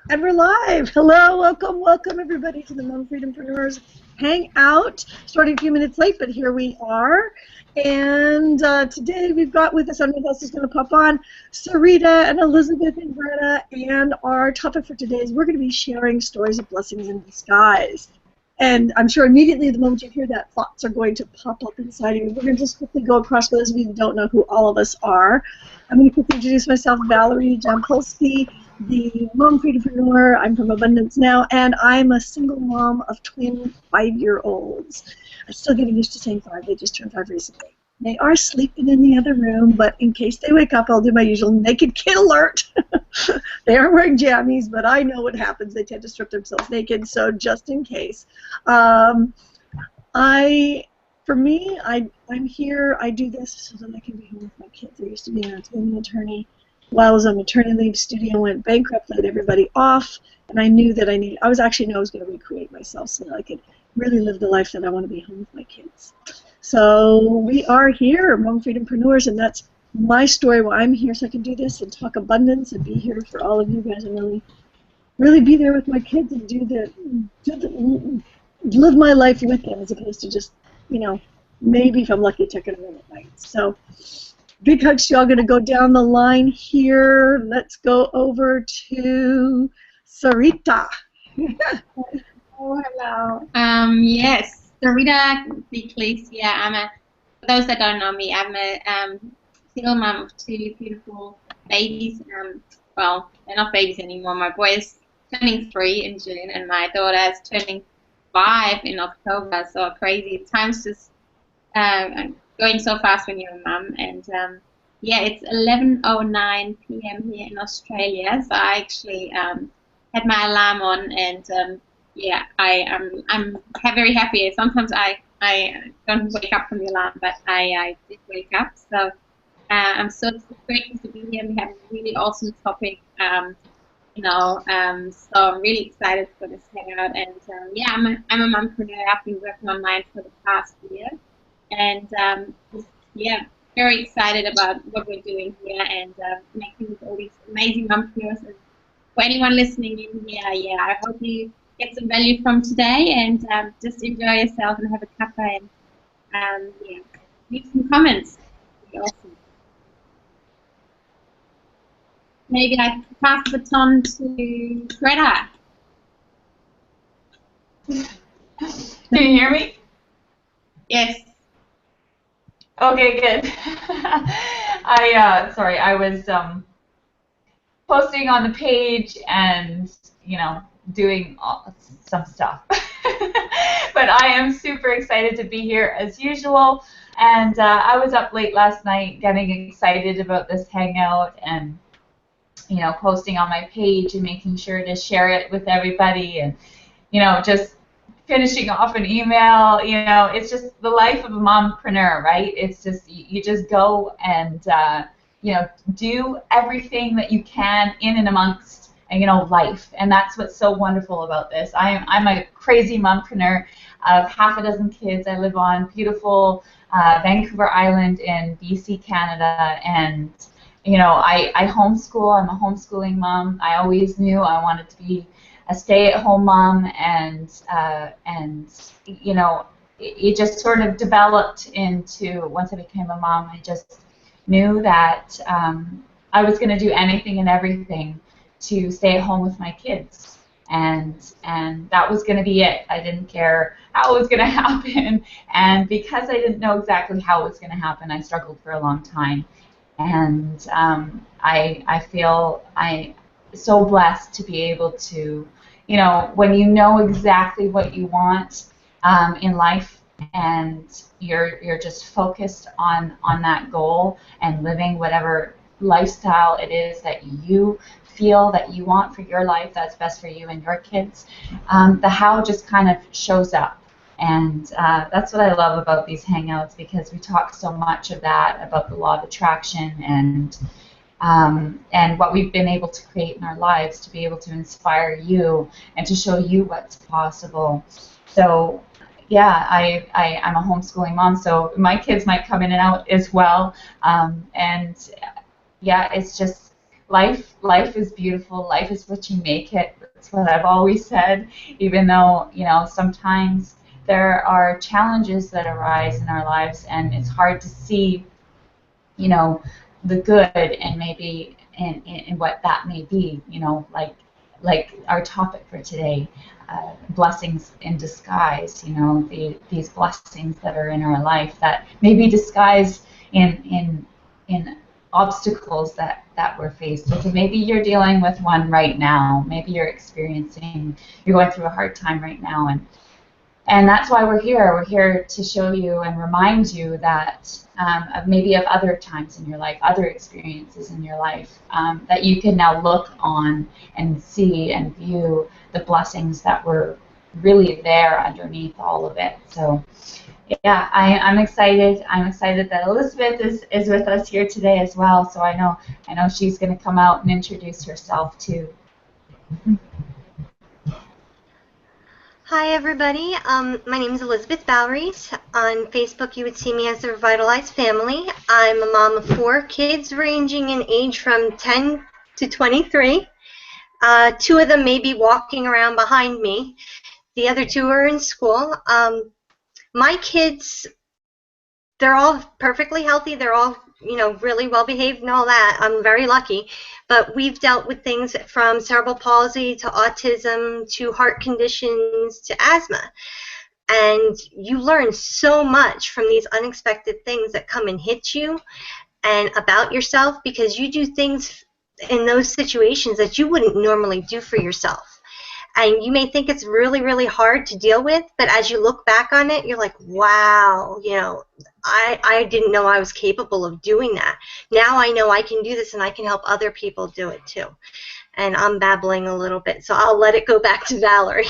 And we're live. Hello, welcome everybody to the MumFreedomPreneurs Hangout. Starting a few minutes late, but here we are. And today we've got with us, someone else is going to pop on, Sarita and Elizabeth and Greta. And our topic for today is we're going to be sharing stories of blessings in disguise. And I'm sure immediately the moment you hear that, thoughts are going to pop up inside of you. We're going to just quickly go across for those of you who don't know who all of us are. I'm going to quickly introduce myself, Valerie Jampolsky, the MumFreedomPreneur. I'm from Abundance Now, and I'm a single mom of twin 5-year-olds. I'm still getting used to saying 5. They just turned 5 recently. They are sleeping in the other room, but in case they wake up, I'll do my usual naked kid alert. They are wearing jammies, but I know what happens. They tend to strip themselves naked, so just in case. For me, I'm here. I do this so that I can be home with my kids. I used to be an attorney. While I was on maternity leave, studio went bankrupt, laid everybody off, and I knew that I was going to recreate myself so that I could really live the life that I want to be home with my kids. So we are here, MumFreedomPreneurs, and that's my story why I'm here, so I can do this and talk abundance and be here for all of you guys and really be there with my kids and live my life with them as opposed to just, maybe if I'm lucky, checking them in at night. So big hugs to y'all. Going to go down the line here. Let's go over to Sarita. Oh, hello. Yes, Sarita Ecclesia. For those that don't know me, I'm a single mom of 2 beautiful babies. Well, they're not babies anymore. My boy is turning 3 in June, and my daughter is turning 5 in October. So crazy. Time's just going so fast when you're a mum. And yeah, it's 11:09 p.m. here in Australia. So I actually had my alarm on, and yeah, I'm very happy. Sometimes I don't wake up from the alarm, but I did wake up. So I'm so grateful to be here. We have a really awesome topic, so I'm really excited for this hangout. And yeah, I'm a mumpreneur. I've been working on mine for the past year, and yeah, very excited about what we're doing here and making with all these amazing mumpreneurs. And for anyone listening in here, yeah, I hope you get some value from today and just enjoy yourself and have a cuppa and yeah, leave some comments. It'd be awesome. Maybe I pass the baton to Greta. Can you hear me? Yes. Okay, good. Sorry, I was posting on the page and, doing some stuff. But I am super excited to be here as usual. And I was up late last night getting excited about this hangout and, posting on my page and making sure to share it with everybody and, just finishing off an email. It's just the life of a mompreneur, right? It's just, you just go and, do everything that you can in and amongst life, and that's what's so wonderful about this. I'm a crazy mompreneur of half a dozen kids. I live on beautiful Vancouver Island in BC, Canada, and I homeschool. I'm a homeschooling mom. I always knew I wanted to be a stay-at-home mom, and it just sort of developed into, once I became a mom, I just knew that I was going to do anything and everything to stay at home with my kids, and that was going to be it. I didn't care how it was going to happen, and because I didn't know exactly how it was going to happen, I struggled for a long time, and I feel I'm so blessed to be able to, when you know exactly what you want in life, and you're just focused on that goal and living whatever lifestyle it is that you feel that you want for your life, that's best for you and your kids, the how just kind of shows up. And that's what I love about these hangouts, because we talk so much of that, about the law of attraction and what we've been able to create in our lives to be able to inspire you and to show you what's possible. So yeah, I'm a homeschooling mom, so my kids might come in and out as well. And yeah, it's just life is beautiful. Life is what you make it. That's what I've always said. Even though, sometimes there are challenges that arise in our lives, and it's hard to see, the good and maybe in what that may be. Like our topic for today, blessings in disguise. These blessings that are in our life that may be disguised in obstacles that we're faced with. And maybe you're dealing with one right now. Maybe you're going through a hard time right now, and that's why we're here. We're here to show you and remind you that maybe of other times in your life, other experiences in your life, that you can now look on and see and view the blessings that were really there underneath all of it. So, yeah, I'm excited. I'm excited that Elizabeth is with us here today as well. So I know she's going to come out and introduce herself too. Hi everybody, my name is Elizabeth Boweries. On Facebook you would see me as the Revitalized Family. I'm a mom of 4 kids ranging in age from 10 to 23. 2 of them may be walking around behind me. The other 2 are in school. My kids, they're all perfectly healthy. They're all, really well behaved and all that. I'm very lucky. But we've dealt with things from cerebral palsy to autism to heart conditions to asthma. And you learn so much from these unexpected things that come and hit you and about yourself, because you do things in those situations that you wouldn't normally do for yourself. And you may think it's really, really hard to deal with, but as you look back on it, you're like, wow, I didn't know I was capable of doing that. Now I know I can do this and I can help other people do it too. And I'm babbling a little bit, so I'll let it go back to Valerie.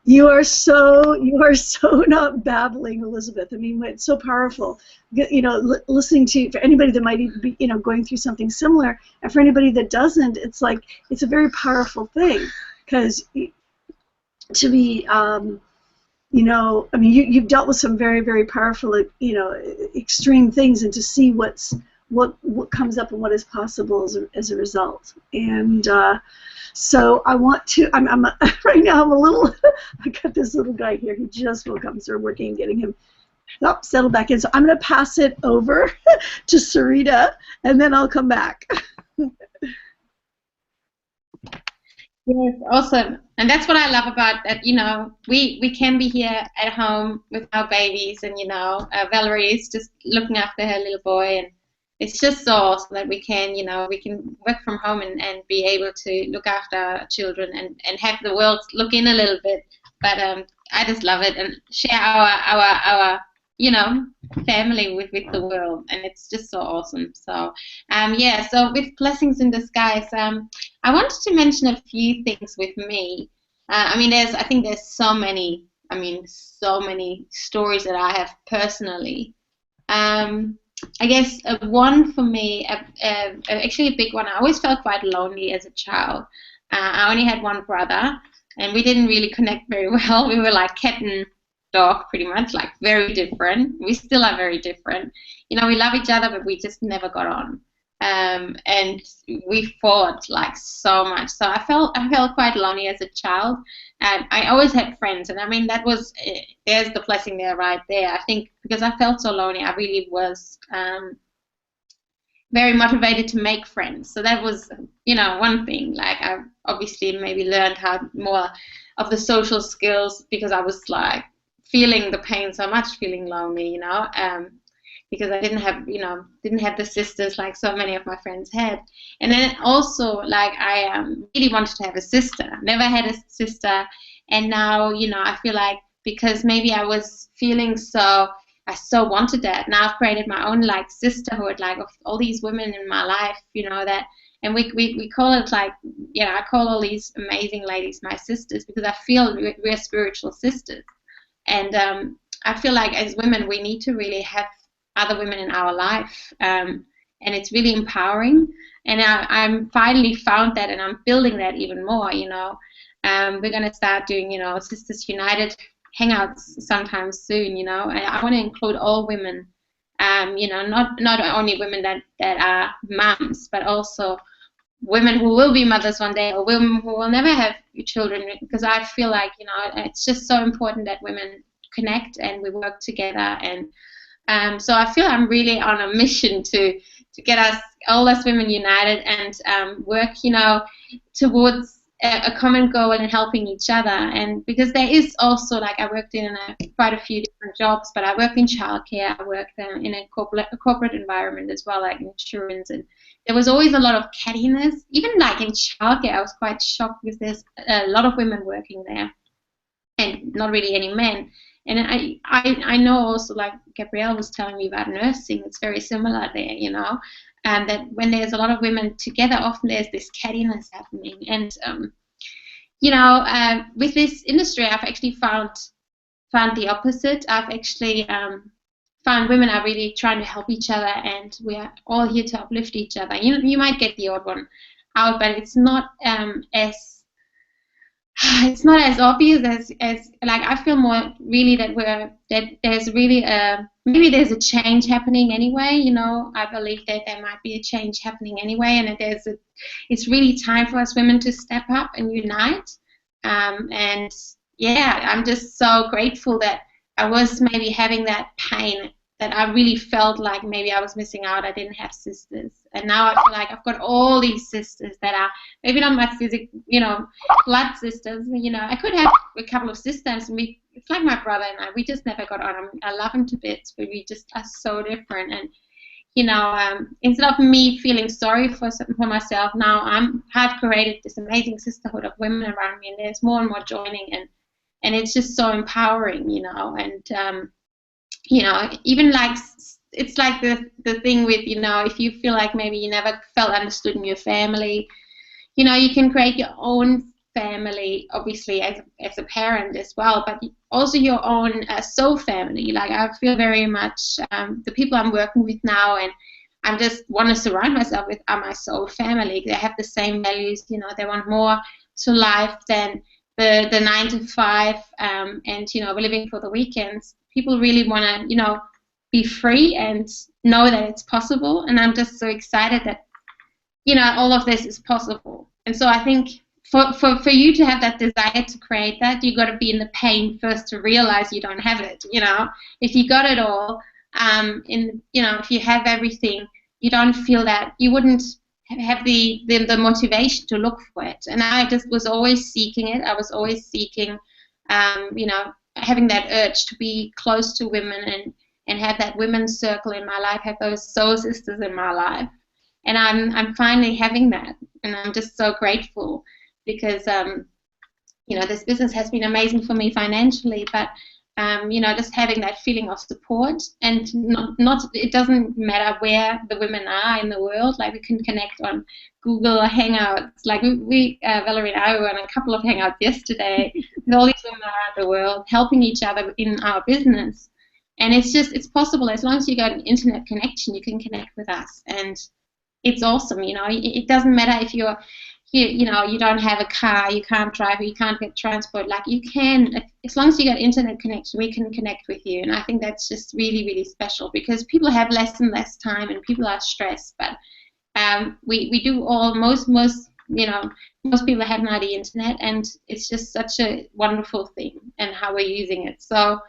You are so not babbling, Elizabeth. I mean, it's so powerful. Listening to, for anybody that might even be, going through something similar, and for anybody that doesn't, it's like it's a very powerful thing, because to be, I mean, you've dealt with some very, very powerful, extreme things, and to see what comes up and what is possible as a result. And so I want to, I'm right now I'm a little, I got this little guy here, he just woke up and started working, getting him settled back in. So I'm going to pass it over to Sarita, and then I'll come back. Yes, awesome. And that's what I love about that, we can be here at home with our babies, and, Valerie is just looking after her little boy, and it's just so awesome that we can, we can work from home and be able to look after our children and have the world look in a little bit. But I just love it, and share our family with the world, and it's just so awesome. So yeah, so with blessings in disguise, I wanted to mention a few things with me. I think there's so many stories that I have personally. I guess one for me, actually a big one. I always felt quite lonely as a child. I only had one brother, and we didn't really connect very well. We were like cat and dog, pretty much, like very different. We still are very different. We love each other, but we just never got on. And we fought like so much. So I felt quite lonely as a child. I always had friends, and that was there's the blessing there, right there. I think because I felt so lonely, I really was very motivated to make friends. So that was one thing. Like I obviously maybe learned how more of the social skills, because I was like feeling the pain so much, feeling lonely, because I didn't have the sisters like so many of my friends had. And then also, like, I really wanted to have a sister. Never had a sister, and now I feel like because maybe I was feeling I so wanted that. Now I've created my own like sisterhood, like of all these women in my life, that, and we call it like, I call all these amazing ladies my sisters, because I feel we're spiritual sisters. And I feel like as women we need to really have other women in our life, and it's really empowering. And I'm finally found that, and I'm building that even more. We're gonna start doing Sisters United hangouts sometime soon. And I want to include all women Not only women that are moms, but also women who will be mothers one day, or women who will never have children, because I feel like, it's just so important that women connect and we work together. And so I feel I'm really on a mission to get us, all us women, united and work, towards a common goal and helping each other. And because there is also, like, I worked in quite a few different jobs, but I worked in childcare, I worked in a corporate environment as well, like insurance, and there was always a lot of cattiness. Even like in childcare, I was quite shocked because there's a lot of women working there and not really any men. And I know also, like Gabrielle was telling me about nursing, it's very similar there, and that when there's a lot of women together, often there's this cattiness happening. And with this industry, I've actually found the opposite. I've actually found women are really trying to help each other, and we are all here to uplift each other. You might get the odd one out, but it's not as obvious as like, I feel more really that there's really maybe there's a change happening anyway. I believe that there might be a change happening anyway, and it's really time for us women to step up and unite. And yeah, I'm just so grateful that I was maybe having that pain, that I really felt like maybe I was missing out. I didn't have sisters, and now I feel like I've got all these sisters that are maybe not my blood sisters. I could have a couple of sisters, and it's like my brother and I. We just never got on. I love him to bits, but we just are so different. And instead of me feeling sorry for myself, now I've created this amazing sisterhood of women around me, and there's more and more joining, and it's just so empowering, and even like, it's like the thing with, if you feel like maybe you never felt understood in your family, you can create your own family, obviously as a parent as well, but also your own soul family. Like, I feel very much the people I'm working with now, and I just want to surround myself with, are my soul family. They have the same values, they want more to life than the 9 to 5, and we're living for the weekends. People really want to, be free and know that it's possible. And I'm just so excited that, all of this is possible. And so I think for you to have that desire to create that, you got to be in the pain first to realize you don't have it. If you got it all, if you have everything, you don't feel that, you wouldn't have the motivation to look for it. And I just was always seeking it. I was always seeking, having that urge to be close to women and have that women's circle in my life, have those soul sisters in my life. And I'm finally having that, and I'm just so grateful because this business has been amazing for me financially, but just having that feeling of support, and not it doesn't matter where the women are in the world. Like, we can connect on Google Hangouts. Like, Valerie and I were on a couple of Hangouts yesterday with all these women around the world, helping each other in our business. And it's possible. As long as you got an internet connection, you can connect with us, and it's awesome. It doesn't matter if you're you don't have a car, you can't drive, or you can't get transport. Like, you can, as long as you got internet connection, we can connect with you. And I think that's just really, really special, because people have less and less time, and people are stressed. But we do all, most people have now the internet, and it's just such a wonderful thing, and how we're using it. So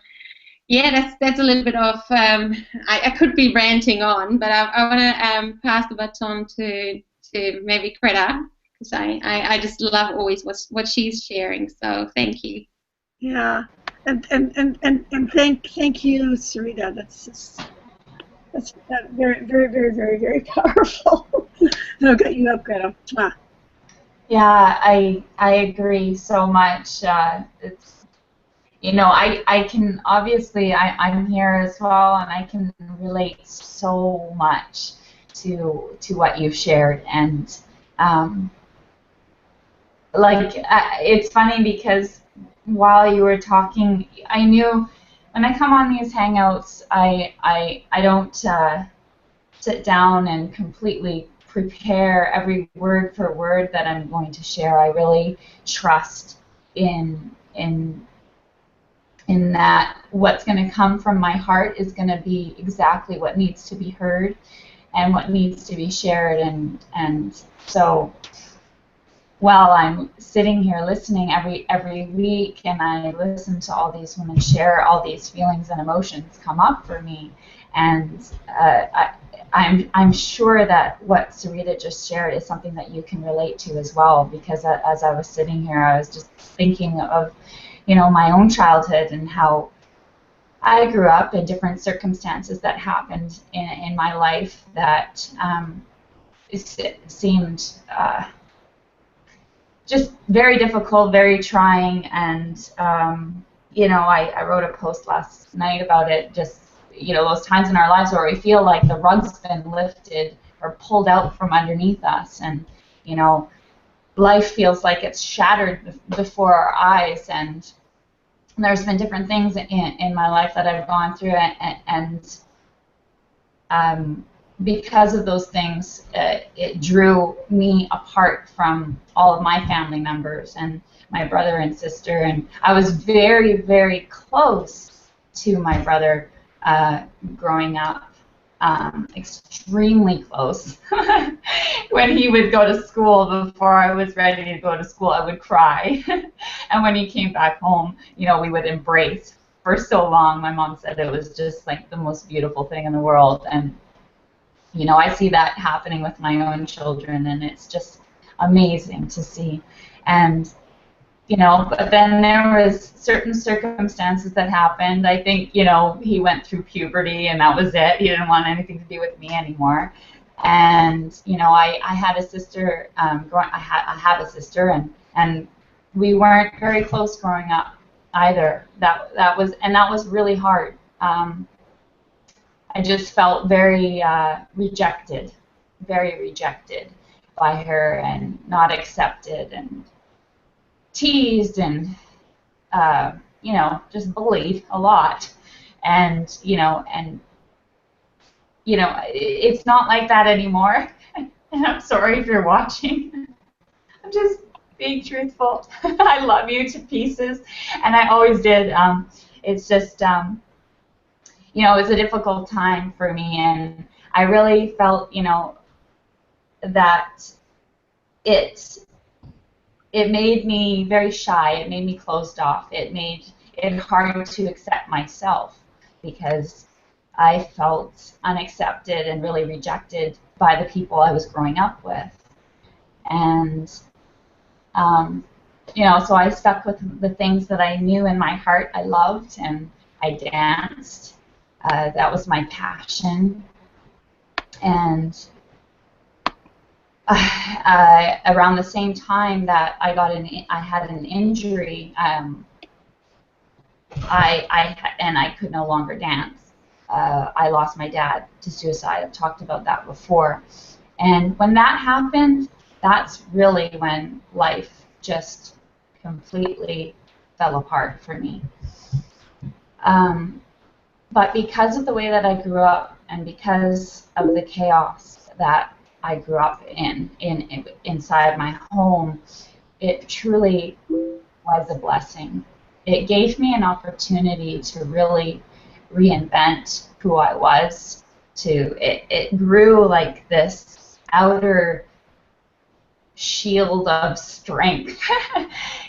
yeah, that's a little bit of, I could be ranting on, but I want to pass the baton to maybe Greta, because I just love always what she's sharing. So thank you. Yeah, and thank you, Sarita. That's very, very, very, very, very powerful. I'll get you up, Greta. Mwah. Yeah, I agree so much. It's, I can, obviously, I'm here as well, and I can relate so much to what you've shared. And it's funny, because while you were talking, I knew when I come on these Hangouts, I don't sit down and completely prepare every word for word that I'm going to share. I really trust in in that what's going to come from my heart is going to be exactly what needs to be heard and what needs to be shared. And so while I'm sitting here listening every week, and I listen to all these women share all these feelings and emotions come up for me, and I'm sure that what Sarita just shared is something that you can relate to as well, because as I was sitting here, I was just thinking of, you know, my own childhood and how I grew up in different circumstances that happened in my life that seemed just very difficult, very trying, and you know, I wrote a post last night about it, just, you know, those times in our lives where we feel like the rug's been lifted or pulled out from underneath us, and, you know, life feels like it's shattered before our eyes, and there's been different things in my life that I've gone through, and because of those things, it drew me apart from all of my family members and my brother and sister. And I was very, very close to my brother growing up, extremely close. When he would go to school, before I was ready to go to school, I would cry. And when he came back home, you know, we would embrace for so long. My mom said it was just like the most beautiful thing in the world. And you know, I see that happening with my own children, and it's just amazing to see. And, you know, but then there was certain circumstances that happened. I think, you know, he went through puberty, and that was it. He didn't want anything to do with me anymore. And, you know, I had a sister, I have a sister, and we weren't very close growing up either. That was really hard. I just felt very rejected by her, and not accepted, and teased, and you know, just bullied a lot. And you know, it's not like that anymore. And I'm sorry if you're watching. I'm just being truthful. I love you to pieces, and I always did. It's just you know, it was a difficult time for me, and I really felt, you know, that it made me very shy. It made me closed off. It made it hard to accept myself, because I felt unaccepted and really rejected by the people I was growing up with. And you know, so I stuck with the things that I knew in my heart I loved, and I danced. That was my passion. And around the same time that I had an injury, I could no longer dance. I lost my dad to suicide. I've talked about that before. And when that happened, that's really when life just completely fell apart for me. But because of the way that I grew up, and because of the chaos that I grew up inside my home, it truly was a blessing. It gave me an opportunity to really reinvent who I was. It grew like this outer shield of strength,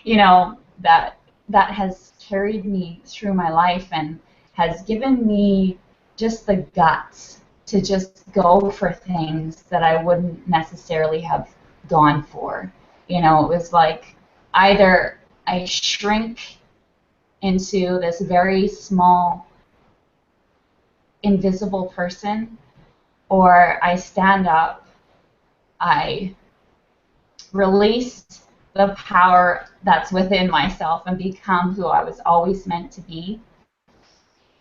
you know, that has carried me through my life, and has given me just the guts to just go for things that I wouldn't necessarily have gone for. You know, it was like either I shrink into this very small, invisible person, or I stand up, I release the power that's within myself and become who I was always meant to be,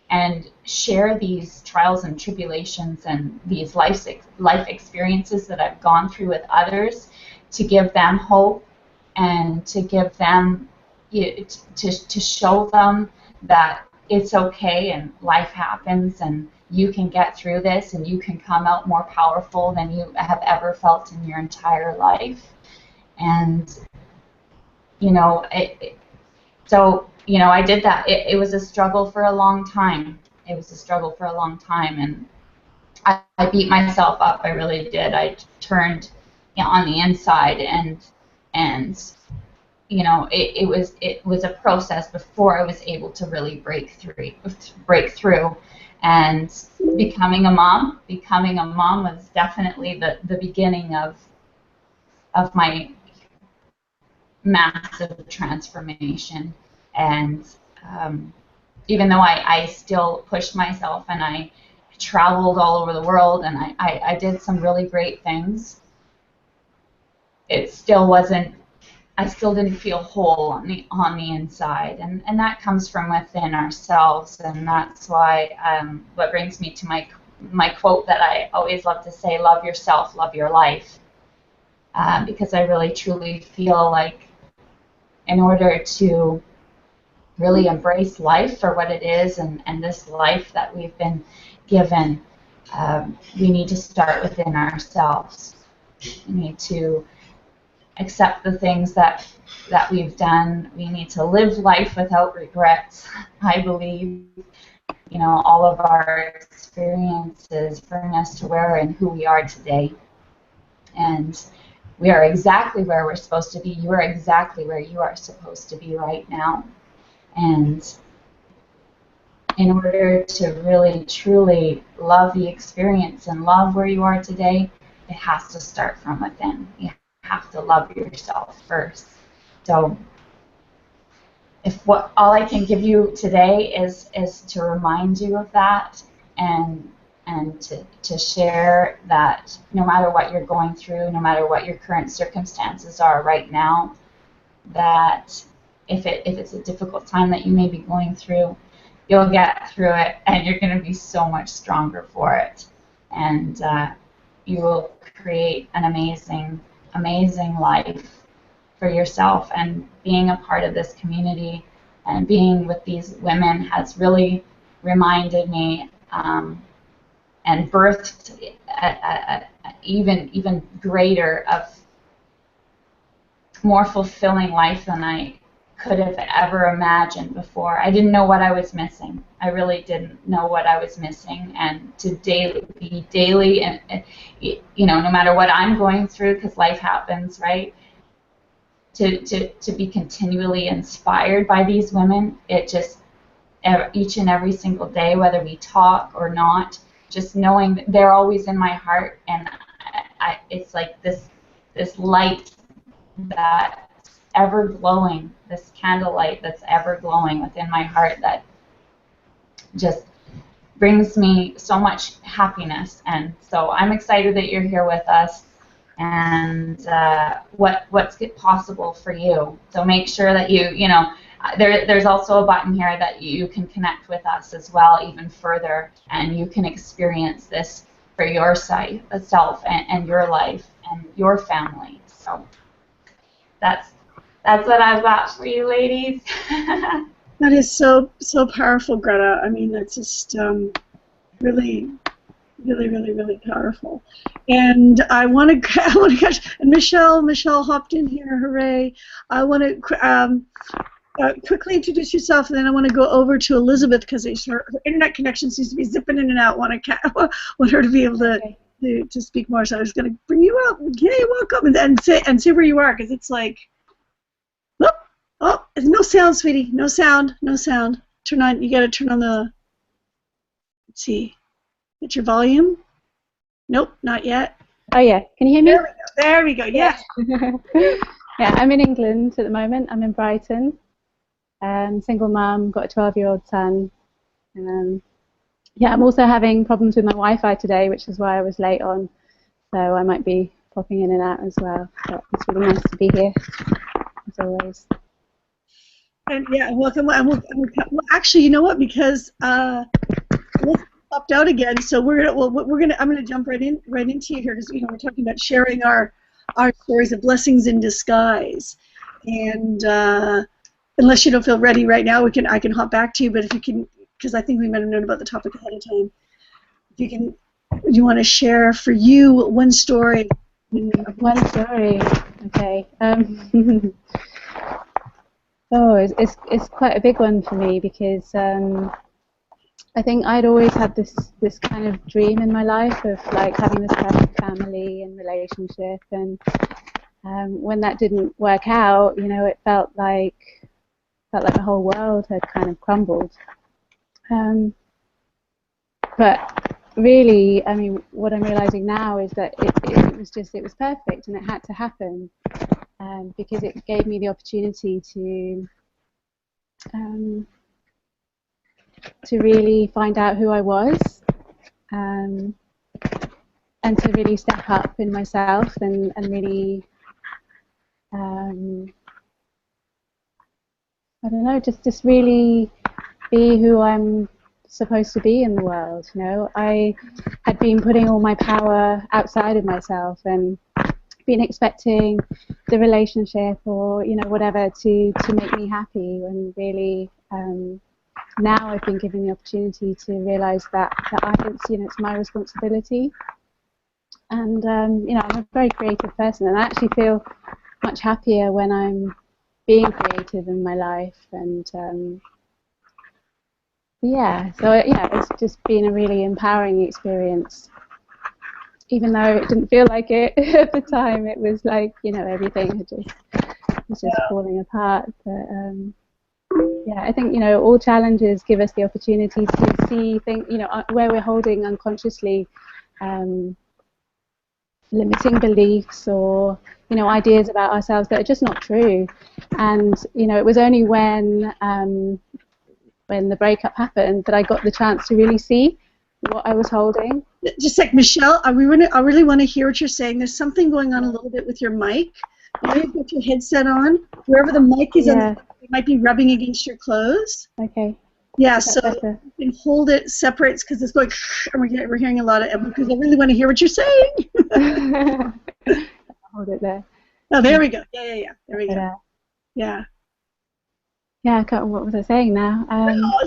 and share these trials and tribulations and these life experiences that I've gone through with others, to give them hope, and to give them, to show them that it's okay, and life happens, and you can get through this, and you can come out more powerful than you have ever felt in your entire life. And you know, so you know, I did that. It was a struggle for a long time. It was a struggle for a long time, and I beat myself up. I really did. I turned, you know, on the inside, and you know, it was a process before I was able to really break through. And becoming a mom was definitely the beginning of my massive transformation. And even though I still pushed myself and I traveled all over the world and I did some really great things, it still wasn't, I still didn't feel whole on the inside, and that comes from within ourselves, and that's why what brings me to my quote that I always love to say: love yourself, love your life, because I really truly feel like in order to really embrace life for what it is, and this life that we've been given, we need to start within ourselves. We need to accept the things that we've done. We need to live life without regrets. I believe, you know, all of our experiences bring us to where and who we are today. And we are exactly where we're supposed to be. You are exactly where you are supposed to be right now. And in order to really, truly love the experience and love where you are today, it has to start from within. You have to love yourself first. So if all I can give you today is to remind you of that, and to share that no matter what you're going through, no matter what your current circumstances are right now, that if it's a difficult time that you may be going through, you'll get through it, and you're going to be so much stronger for it, and you will create an amazing life for yourself. And being a part of this community and being with these women has really reminded me and birthed a even greater, of more fulfilling life than I could have ever imagined before. I didn't know what I was missing. I really didn't know what I was missing. And to be daily, and you know, no matter what I'm going through, because life happens, right? To be continually inspired by these women, it just, each and every single day, whether we talk or not, just knowing that they're always in my heart, and it's like this light that's ever glowing, this candlelight that's ever glowing within my heart, that just brings me so much happiness. And so I'm excited that you're here with us, and what's possible for you. So make sure that you know, there's also a button here that you can connect with us as well, even further, and you can experience this for yourself and your life and your family. So that's what I've got for you, ladies. That is so powerful, Greta. I mean, that's just really powerful. And I want to catch. And Michelle hopped in here. Hooray! I want to quickly introduce yourself, and then I want to go over to Elizabeth, because her internet connection seems to be zipping in and out. Want her to be able to speak more. So I was going to bring you up. Yay, welcome, and say where you are, because it's like, oh, no sound, sweetie. No sound. Turn on. You got to turn on the. Let's see. Get your volume. Nope, not yet. Oh yeah, can you hear me? There we go. Yes. Yeah, I'm in England at the moment. I'm in Brighton. Single mum, got a 12-year-old son. Yeah, I'm also having problems with my Wi-Fi today, which is why I was late on. So I might be popping in and out as well. But it's really nice to be here, as always. And yeah, welcome. Well, actually, you know what? Because Elizabeth popped out again, so I'm gonna jump right into you here, because you know we're talking about sharing our stories of blessings in disguise, and unless you don't feel ready right now, I can hop back to you. But if you can, because I think we might have known about the topic ahead of time. If you can, do you want to share for you one story? One story, okay. Oh, it's quite a big one for me because I think I'd always had this kind of dream in my life of like having this perfect family and relationship, and when that didn't work out, you know, it felt like the whole world had kind of crumbled. But really, I mean, what I'm realizing now is that it was perfect, and it had to happen because it gave me the opportunity to really find out who I was, and to really step up in myself and really, I don't know, just really be who I'm supposed to be in the world. You know, I had been putting all my power outside of myself and been expecting the relationship or, you know, whatever to make me happy, and really now I've been given the opportunity to realize that it's my responsibility. And you know, I'm a very creative person, and I actually feel much happier when I'm being creative in my life. And yeah, so yeah, it's just been a really empowering experience. Even though it didn't feel like it at the time, it was like, you know, everything was just falling apart. But yeah, I think, you know, all challenges give us the opportunity to see things, you know, where we're holding unconsciously limiting beliefs or, you know, ideas about ourselves that are just not true. And, you know, it was only when the breakup happened that I got the chance to really see what I was holding. Just like Michelle, I really want to hear what you're saying. There's something going on a little bit with your mic. I know you've got your headset on. Wherever the mic is, it might be rubbing against your clothes. Okay. Yeah, so you can hold it, separates, because it's going, and we're hearing a lot of, because I really want to hear what you're saying. Hold it there. Oh, there we go. Yeah. There we go. Yeah. Yeah, I can't, what was I saying now?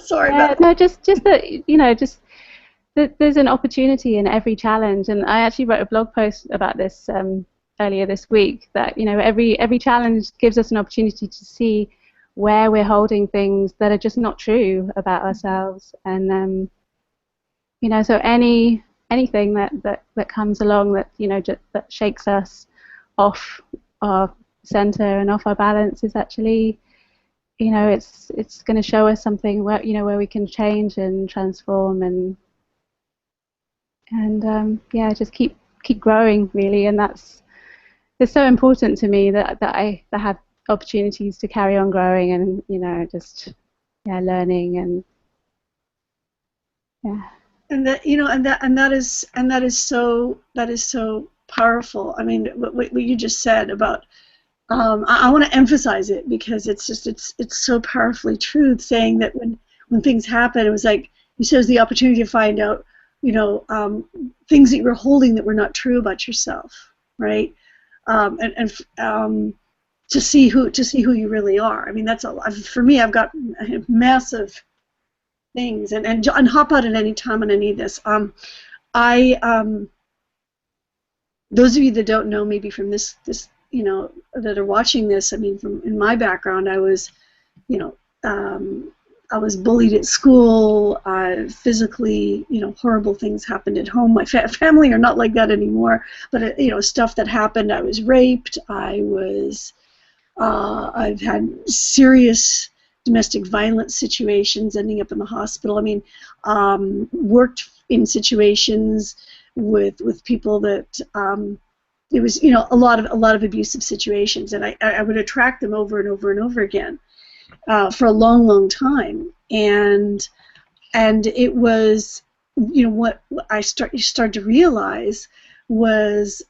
Sorry about that. No, just that, you know, just that there's an opportunity in every challenge. And I actually wrote a blog post about this earlier this week, that, you know, every challenge gives us an opportunity to see where we're holding things that are just not true about ourselves. And you know, so anything that comes along that, you know, that shakes us off our center and off our balance is actually, you know, it's going to show us something where, you know, where we can change and transform and yeah, just keep growing, really. And it's so important to me that I have opportunities to carry on growing and, you know, just learning and And that, you know, and that is so powerful. I mean, what you just said about I want to emphasize it because it's so powerfully true, saying that when things happen, it was like you said, it was the opportunity to find out, you know, things that you were holding that were not true about yourself, right? And to see who you really are. I mean, that's for me. I've got massive things, and hop out at any time on any of this. Those of you that don't know, maybe from this, you know, that are watching this, I mean, in my background, I was, you know, I was bullied at school. Physically, you know, horrible things happened at home. My family are not like that anymore, but you know, stuff that happened. I was raped. I've had serious domestic violence situations, ending up in the hospital. I mean, worked in situations with people that it was, you know, a lot of abusive situations, and I would attract them over and over and over again for a long time, and it was, you know, what I started to realize was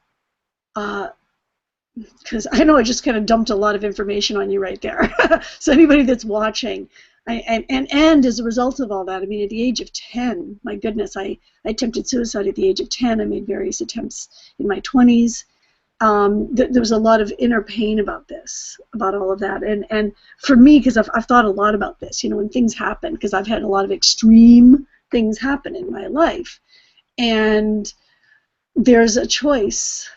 because I know I just kind of dumped a lot of information on you right there. So anybody that's watching, and as a result of all that, I mean, at the age of 10, my goodness, I attempted suicide at the age of 10. I made various attempts in my 20s. There was a lot of inner pain about this, about all of that, and for me, because I've thought a lot about this, you know, when things happen, because I've had a lot of extreme things happen in my life, and there's a choice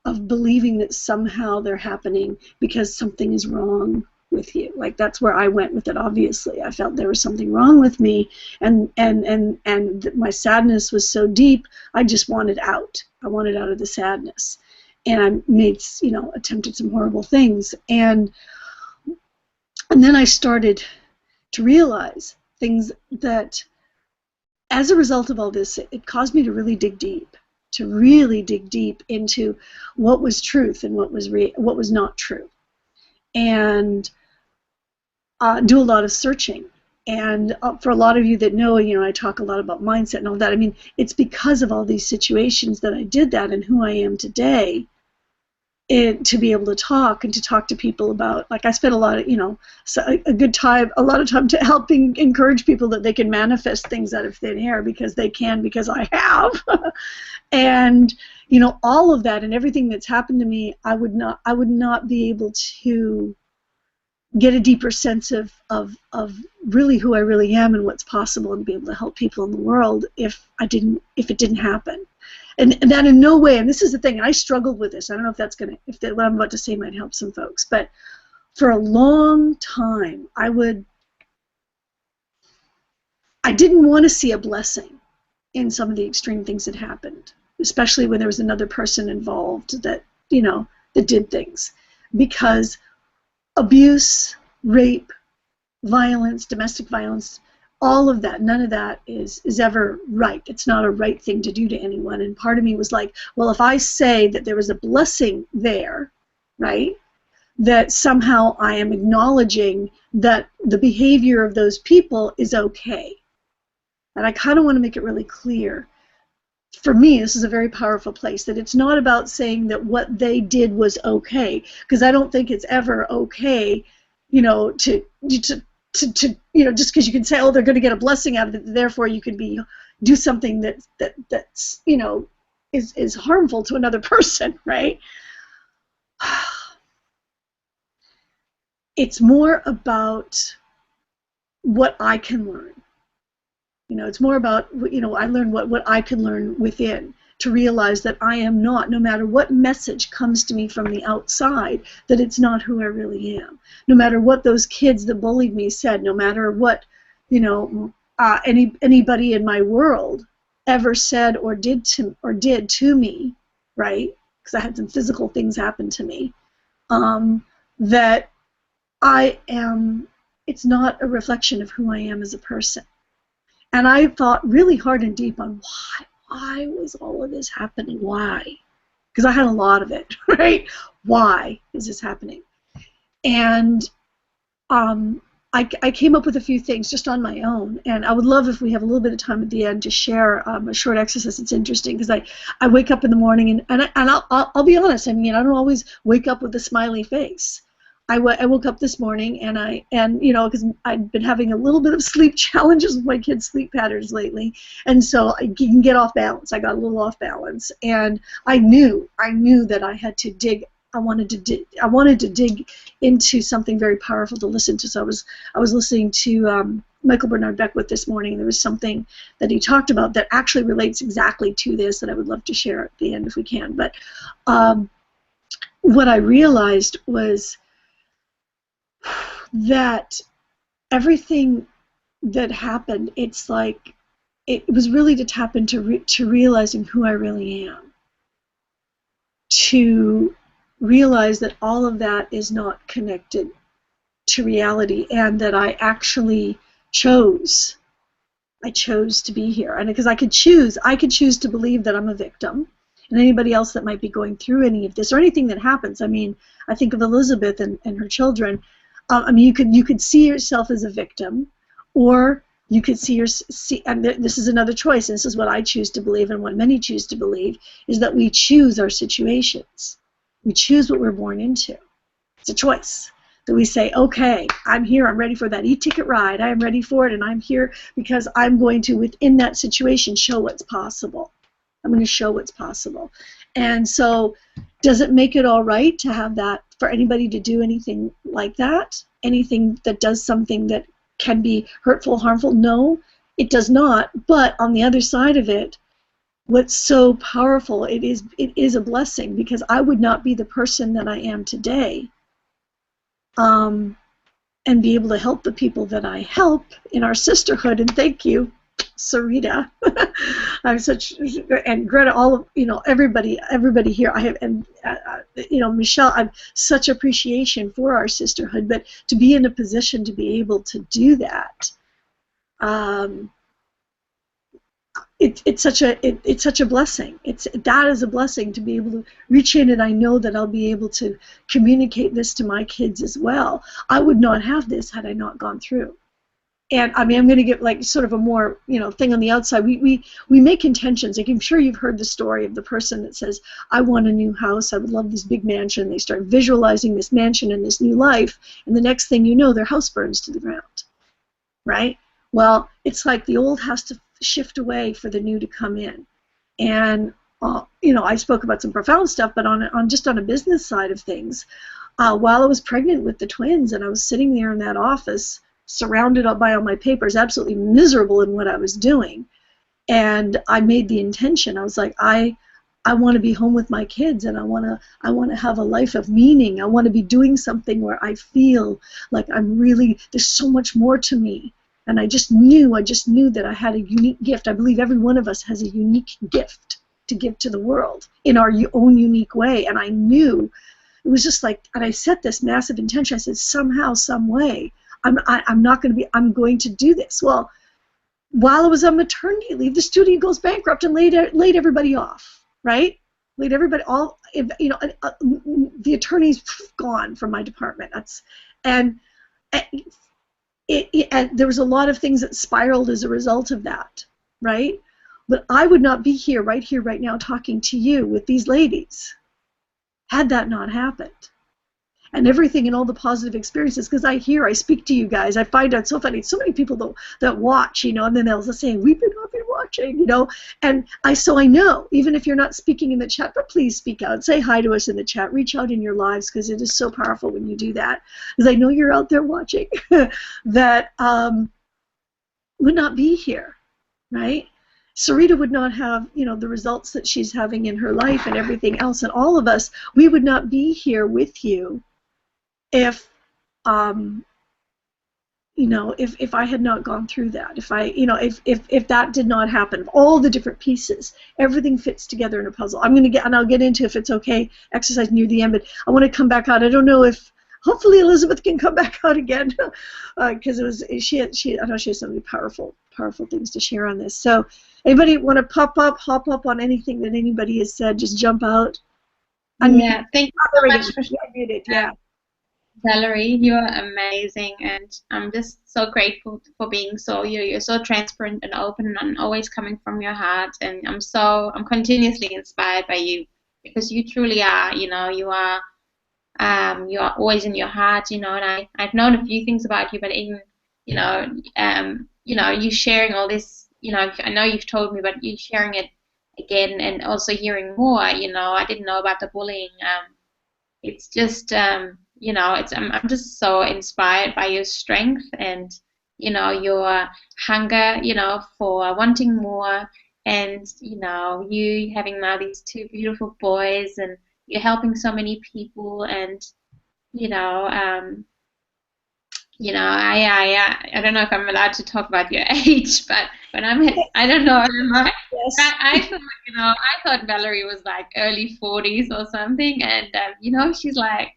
of believing that somehow they're happening because something is wrong with you. Like, that's where I went with it, obviously. I felt there was something wrong with me, and my sadness was so deep, I just wanted out. I wanted out of the sadness. And I made, attempted some horrible things. And then I started to realize things that, as a result of all this, it caused me to really dig deep, into what was truth and what was not true, and do a lot of searching. And for a lot of you that know, I talk a lot about mindset and all that. I mean, it's because of all these situations that I did that, and who I am today, to be able to talk to people about, like, I spent a lot of, a lot of time to helping encourage people that they can manifest things out of thin air, because they can, because I have. And, all of that and everything that's happened to me, I would not be able to get a deeper sense of really who I really am and what's possible, and be able to help people in the world if it didn't happen. And that in no way, and this is the thing, and I struggled with this. I don't know if what I'm about to say might help some folks, but for a long time, I didn't want to see a blessing in some of the extreme things that happened, especially when there was another person involved that did things, because abuse, rape, violence, domestic violence, all of that, none of that is ever right. It's not a right thing to do to anyone. And part of me was like, well, if I say that there was a blessing there, right, that somehow I am acknowledging that the behavior of those people is okay. And I kind of want to make it really clear. For me, this is a very powerful place, that it's not about saying that what they did was okay, because I don't think it's ever okay, to just because you can say, oh, they're going to get a blessing out of it, therefore you can do something that's is harmful to another person, right? It's more about what I can learn. It's more about, I learned what I can learn within, to realize that I am not, no matter what message comes to me from the outside, that it's not who I really am. No matter what those kids that bullied me said, no matter what, anybody in my world ever said or did to me, right? Because I had some physical things happen to me, that it's not a reflection of who I am as a person. And I thought really hard and deep on why was all of this happening? Why? Because I had a lot of it, right? Why is this happening? And I came up with a few things just on my own, and I would love if we have a little bit of time at the end to share a short exercise. It's interesting because I wake up in the morning and I'll be honest. I mean, I don't always wake up with a smiley face. I woke up this morning and because I'd been having a little bit of sleep challenges with my kids' sleep patterns lately, and so I can get off balance. I got a little off balance, and I knew that I had to dig. I wanted to dig into something very powerful to listen to. So I was listening to Michael Bernard Beckwith this morning, and there was something that he talked about that actually relates exactly to this that I would love to share at the end if we can. But what I realized was that everything that happened, it's like it was really to tap into realizing who I really am, to realize that all of that is not connected to reality, and that I actually chose to be here. And because I could choose to believe that I'm a victim, and anybody else that might be going through any of this or anything that happens. I mean, I think of Elizabeth and her children. I mean, you could see yourself as a victim, or you could see and this is another choice, and this is what I choose to believe, and what many choose to believe, is that we choose our situations. We choose what we're born into. It's a choice that we say, okay, I'm here, I'm ready for that e-ticket ride, I am ready for it, and I'm here because I'm going to, within that situation, show what's possible. I'm going to show what's possible. And so, does it make it all right to have that, for anybody to do anything like that? Anything that does something that can be hurtful, harmful? No, it does not. But on the other side of it, what's so powerful, it is a blessing, because I would not be the person that I am today and be able to help the people that I help in our sisterhood. And thank you, Sarita. I'm such, and Greta, all of, everybody here. I have, and Michelle, I'm such appreciation for our sisterhood. But to be in a position to be able to do that, it's such a blessing. That is a blessing to be able to reach in, and I know that I'll be able to communicate this to my kids as well. I would not have this had I not gone through. And I mean, I'm going to get like sort of a more thing on the outside. We make intentions. Like, I'm sure you've heard the story of the person that says, "I want a new house. I would love this big mansion." They start visualizing this mansion and this new life, and the next thing you know, their house burns to the ground. Right? Well, it's like the old has to shift away for the new to come in. And I spoke about some profound stuff, but on a business side of things, while I was pregnant with the twins, and I was sitting there in that office, surrounded by all my papers, absolutely miserable in what I was doing, and I made the intention. I was like, I want to be home with my kids, and I want to have a life of meaning. I want to be doing something where I feel like there's so much more to me. And I just knew that I had a unique gift. I believe every one of us has a unique gift to give to the world in our own unique way. And I knew it was just like, and I set this massive intention. I said, somehow, some way, I'm going to do this. Well, while I was on maternity leave, the studio goes bankrupt and laid everybody off, right? Laid everybody all, the attorney's gone from my department. And there was a lot of things that spiraled as a result of that, right? But I would not be here, right now, talking to you with these ladies had that not happened. And everything and all the positive experiences, because I speak to you guys. I find out so funny. So many people that watch, and then they'll say, we've been watching, and so I know, even if you're not speaking in the chat, but please speak out. Say hi to us in the chat. Reach out in your lives, because it is so powerful when you do that. Because I know you're out there watching that would not be here, right? Sarita would not have, the results that she's having in her life and everything else, and all of us, we would not be here with you if if I had not gone through that, if that did not happen, if all the different pieces, everything fits together in a puzzle. I'll get into, if it's okay, exercise near the end, but I want to come back out. I don't know if, hopefully Elizabeth can come back out again, because I know she has so many powerful things to share on this. So anybody want to hop up on anything that anybody has said, just jump out. Yeah, thank you so much for sharing. Yeah. Valerie, you are amazing, and I'm just so grateful for being you're so transparent and open and always coming from your heart, and I'm continuously inspired by you, because you truly are, you are always in your heart, and I've known a few things about you, but even you sharing all this, I know you've told me, but you sharing it again and also hearing more, I didn't know about the bullying. It's just I'm just so inspired by your strength and your hunger for wanting more, and you having now these two beautiful boys, and you're helping so many people, and I don't know if I'm allowed to talk about your age, but I don't know. Yes. I thought I thought Valerie was like early 40s or something, and she's like,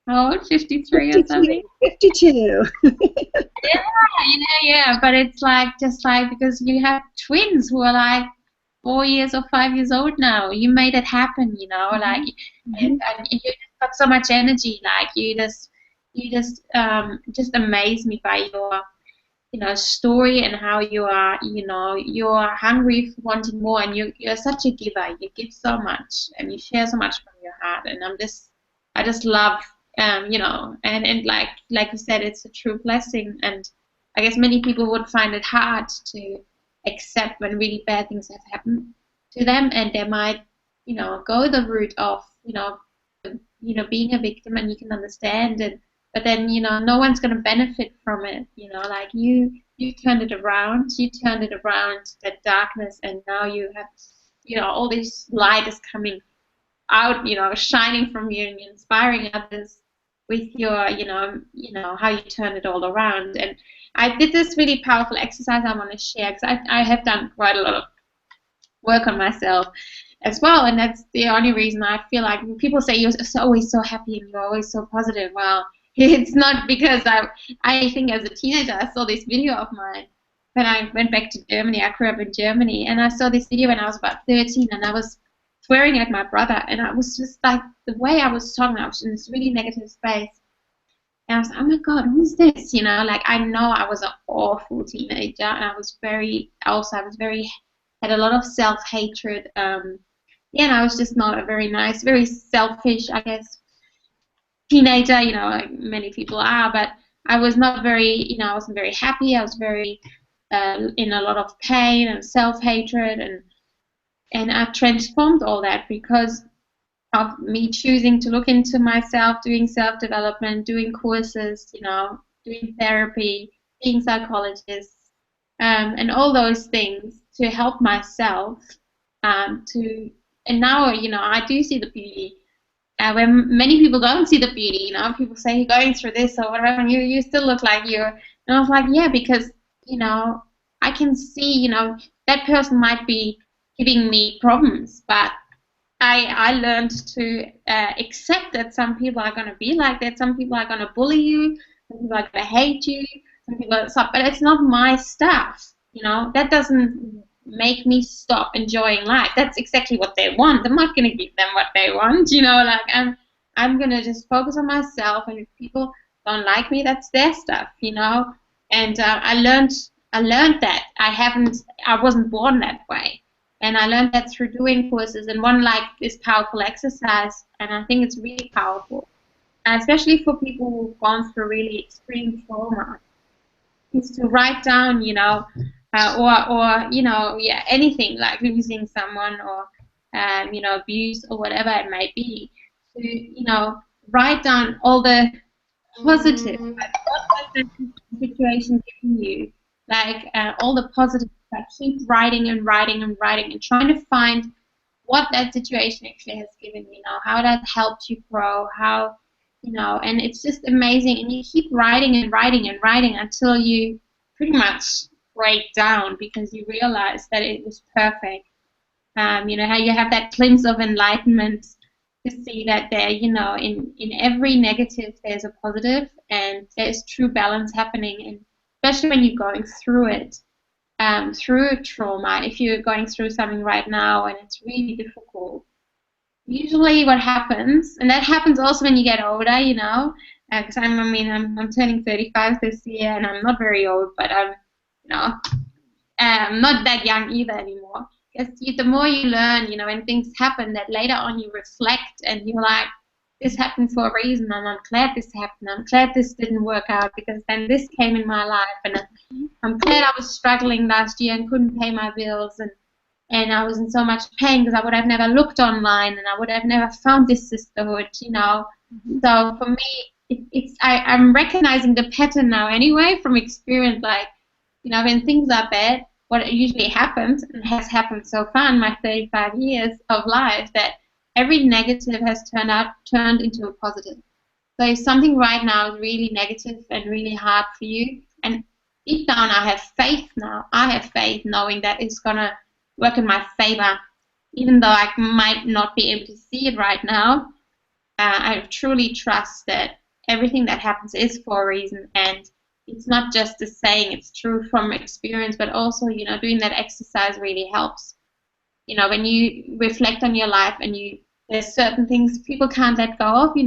how old? 53 or something? 52. Yeah, but it's just because you have twins who are like 4 years or 5 years old now. You made it happen, and you just got so much energy. Like you just amaze me by your story, and how you are, you're hungry for wanting more, and you're such a giver. You give so much, and you share so much from your heart, and I just love, and like you said, it's a true blessing, and I guess many people would find it hard to accept when really bad things have happened to them, and they might, go the route of, being a victim, and you can understand it. But then, no one's going to benefit from it, like you turned it around, that darkness, and now you have, all this light is coming out, shining from you, and you're inspiring others. with your, how you turn it all around. And I did this really powerful exercise I want to share, because I have done quite a lot of work on myself as well, and that's the only reason I feel like when people say you're always so happy and you're always so positive. Well, it's not, because I think as a teenager I saw this video of mine when I went back to Germany. I grew up in Germany, and I saw this video when I was about 13, and I was swearing at my brother, and I was just like, the way I was talking, I was in this really negative space. And I was like, oh my God, who's this? Like, I know I was an awful teenager, and I was very had a lot of self-hatred. And I was just not a very nice, very selfish, I guess, teenager, like many people are. But I was not very, I wasn't very happy. I was very in a lot of pain and self-hatred, and I've transformed all that because of me choosing to look into myself, doing self-development, doing courses, doing therapy, being psychologist, and all those things to help myself and now, I do see the beauty. When many people don't see the beauty, people say you're going through this or whatever, and you still look like you. And I was like, yeah, because, I can see, that person might be giving me problems, but I learned to accept that some people are going to be like that. Some people are going to bully you. Some people are going to hate you. Some people are, but it's not my stuff. That doesn't make me stop enjoying life. That's exactly what they want. I'm not going to give them what they want. Like I'm going to just focus on myself. And if people don't like me, that's their stuff. And I learned that I wasn't born that way. And I learned that through doing courses, and one like this powerful exercise, and I think it's really powerful, especially for people who've gone through really extreme trauma, is to write down, anything like losing someone or, abuse or whatever it may be, to, write down all the positive, like what has that situation given you, like all the positive. Like keep writing and writing and writing and trying to find what that situation actually has given you, how that helped you grow, how, and it's just amazing. And you keep writing and writing and writing until you pretty much break down because you realize that it was perfect. How you have that glimpse of enlightenment to see that there, in every negative there's a positive, and there's true balance happening, and especially when you're going through it. Through trauma, if you're going through something right now and it's really difficult, usually what happens, and that happens also when you get older, because I'm turning 35 this year, and I'm not very old, but I'm not that young either anymore. Because the more you learn, when things happen, that later on you reflect and you're like, this happened for a reason, and I'm glad this happened. I'm glad this didn't work out because then this came in my life, and I'm glad I was struggling last year and couldn't pay my bills, and I was in so much pain because I would have never looked online and I would have never found this sisterhood, So for me, I'm recognizing the pattern now anyway from experience, like, when things are bad, what usually happens and has happened so far in my 35 years of life, that every negative has turned into a positive. So if something right now is really negative and really hard for you, and deep down I have faith now. I have faith knowing that it's going to work in my favor, even though I might not be able to see it right now. I truly trust that everything that happens is for a reason, and it's not just a saying, it's true from experience, but also, doing that exercise really helps. When you reflect on your life and there's certain things people can't let go of, you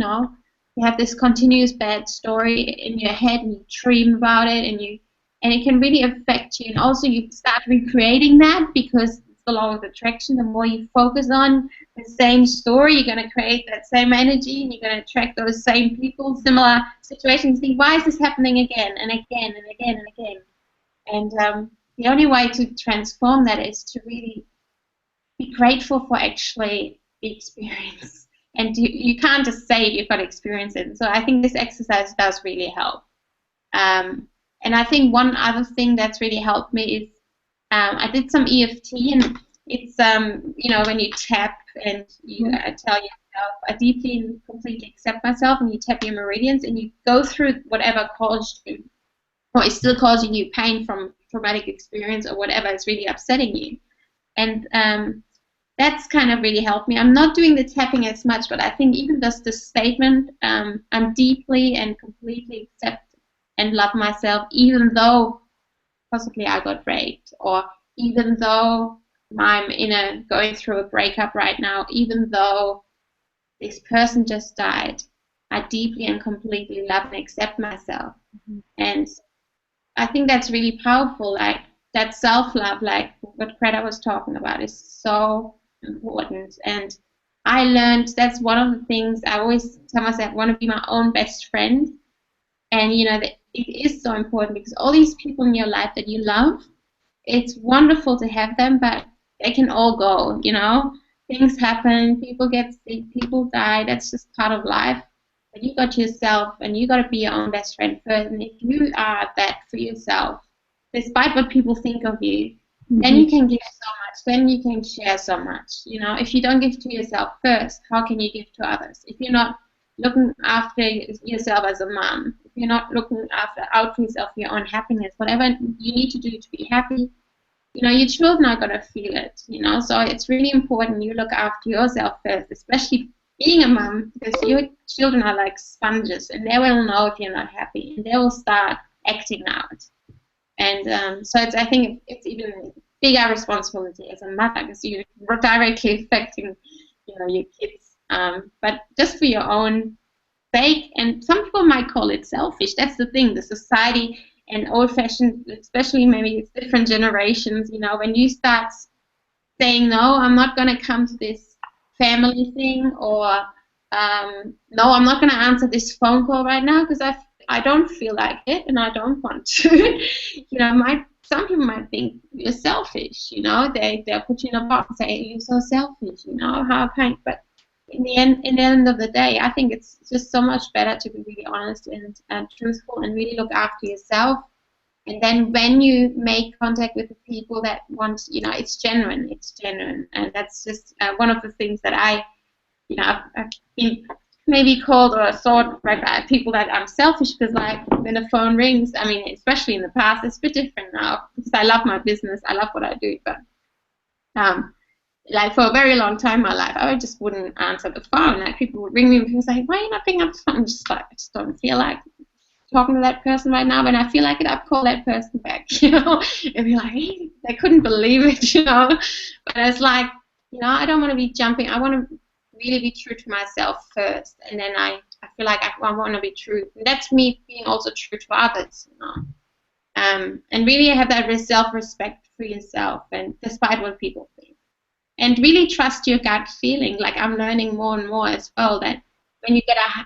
have this continuous bad story in your head and you dream about it and it can really affect you. And also you start recreating that because it's the law of attraction. The more you focus on the same story, you're going to create that same energy and you're going to attract those same people, similar situations. Think, why is this happening again and again and again and again? And the only way to transform that is to really be grateful for actually the experience. And you can't just say you've got experience it. So I think this exercise does really help. And I think one other thing that's really helped me is I did some EFT, and it's when you tap and you tell myself. I deeply and completely accept myself, and you tap your meridians, and you go through whatever caused you, or is still causing you pain from traumatic experience or whatever is really upsetting you. And that's kind of really helped me. I'm not doing the tapping as much, but I think even just the statement, I'm deeply and completely accept and love myself, even though possibly I got raped, or even though I'm going through a breakup right now, even though this person just died, I deeply and completely love and accept myself. Mm-hmm. And I think that's really powerful. Like that self-love, like what Greta was talking about, is so important. And I learned that's one of the things I always tell myself, I want to be my own best friend. And that it is so important, because all these people in your life that you love, it's wonderful to have them, but they can all go. Things happen, people get sick, people die. That's just part of life. But you got yourself, and you got to be your own best friend first. And if you are that for yourself, despite what people think of you, mm-hmm. then you can give so much. Then you can share so much. If you don't give to yourself first, how can you give to others? If you're not looking after yourself as a mom, if you're not looking out for yourself, your own happiness, whatever you need to do to be happy, your children are going to feel it, so it's really important you look after yourself first, especially being a mom, because your children are like sponges, and they will know if you're not happy, and they will start acting out. And so I think it's even a bigger responsibility as a mother, because you're directly affecting, your kids. But just for your own sake, and some people might call it selfish. That's the thing. The society and old-fashioned, especially maybe it's different generations. When you start saying no, I'm not going to come to this family thing, or no, I'm not going to answer this phone call right now because I don't feel like it and I don't want to. Some people might think you're selfish. They'll put you in a box and say you're so selfish. How kind, but in the end of the day, I think it's just so much better to be really honest and truthful and really look after yourself. And then when you make contact with the people that want, it's genuine, and that's just one of the things that I've been maybe called or thought like people that I'm selfish, because like when the phone rings, I mean, especially in the past, it's a bit different now because I love my business, I love what I do, but like for a very long time in my life, I just wouldn't answer the phone. Like people would ring me and say, "Why are you not picking up the phone?" I'm just like, I just don't feel like talking to that person right now. When I feel like it, I'll call that person back, and be like, hey, they couldn't believe it, But it's like, I don't want to be jumping. I want to really be true to myself first, and then I feel like I want to be true. And that's me being also true to others, and really have that self-respect for yourself, and despite what people think. And really trust your gut feeling. Like I'm learning more and more as well that when you get a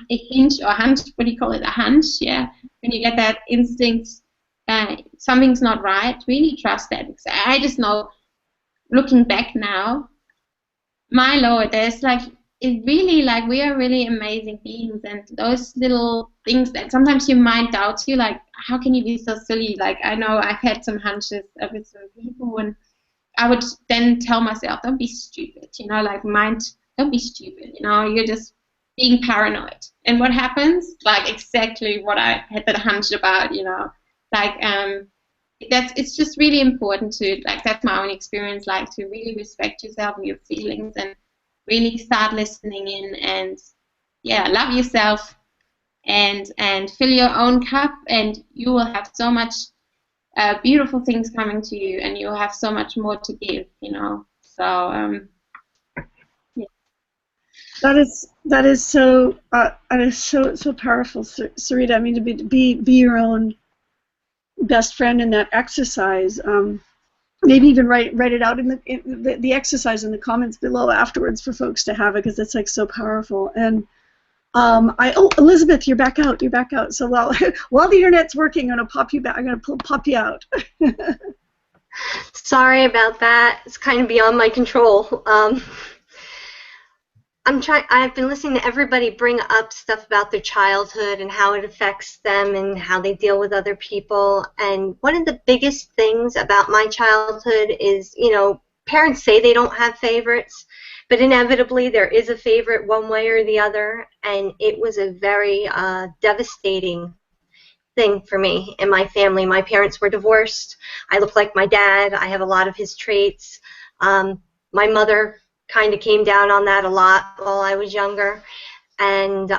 hinge or hunch, what do you call it? A hunch, yeah. When you get that instinct, something's not right. Really trust that. Because I just know, looking back now, my Lord, there's it really we are really amazing beings, and those little things that sometimes your mind doubts you. Like, how can you be so silly? Like I know I've had some hunches with some people, and I would then tell myself, don't be stupid, don't be stupid, you're just being paranoid. And what happens? Like exactly what I had that hunch about, it's just really important to, that's my own experience, to really respect yourself and your feelings and really start listening in and, love yourself and fill your own cup, and you will have so much beautiful things coming to you, and you'll have so much more to give, So, yeah. That is so powerful, Sarita. I mean, to be your own best friend in that exercise. Maybe even write it out in the exercise in the comments below afterwards for folks to have it, because it's so powerful. And Elizabeth, you're back out. So while the internet's working, I'm gonna pop you back. I'm gonna pop you out. Sorry about that. It's kind of beyond my control. I've been listening to everybody bring up stuff about their childhood and how it affects them and how they deal with other people. And one of the biggest things about my childhood is, parents say they don't have favorites, But inevitably, there is a favorite one way or the other, and it was a very devastating thing for me and my family. My parents were divorced. I look like my dad. I have a lot of his traits. My mother kind of came down on that a lot while I was younger, and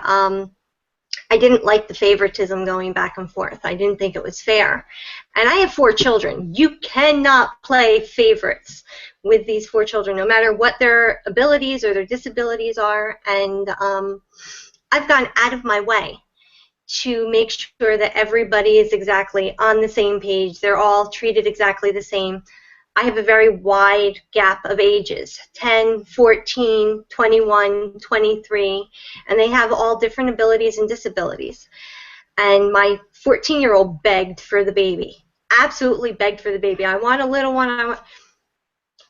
I didn't like the favoritism going back and forth. I didn't think it was fair. And I have 4 children. You cannot play favorites with these 4 children, no matter what their abilities or their disabilities are. And I've gone out of my way to make sure that everybody is exactly on the same page. They're all treated exactly the same. I have a very wide gap of ages, 10, 14, 21, 23, and they have all different abilities and disabilities. And my 14-year-old begged for the baby, absolutely begged for the baby. I want a little one.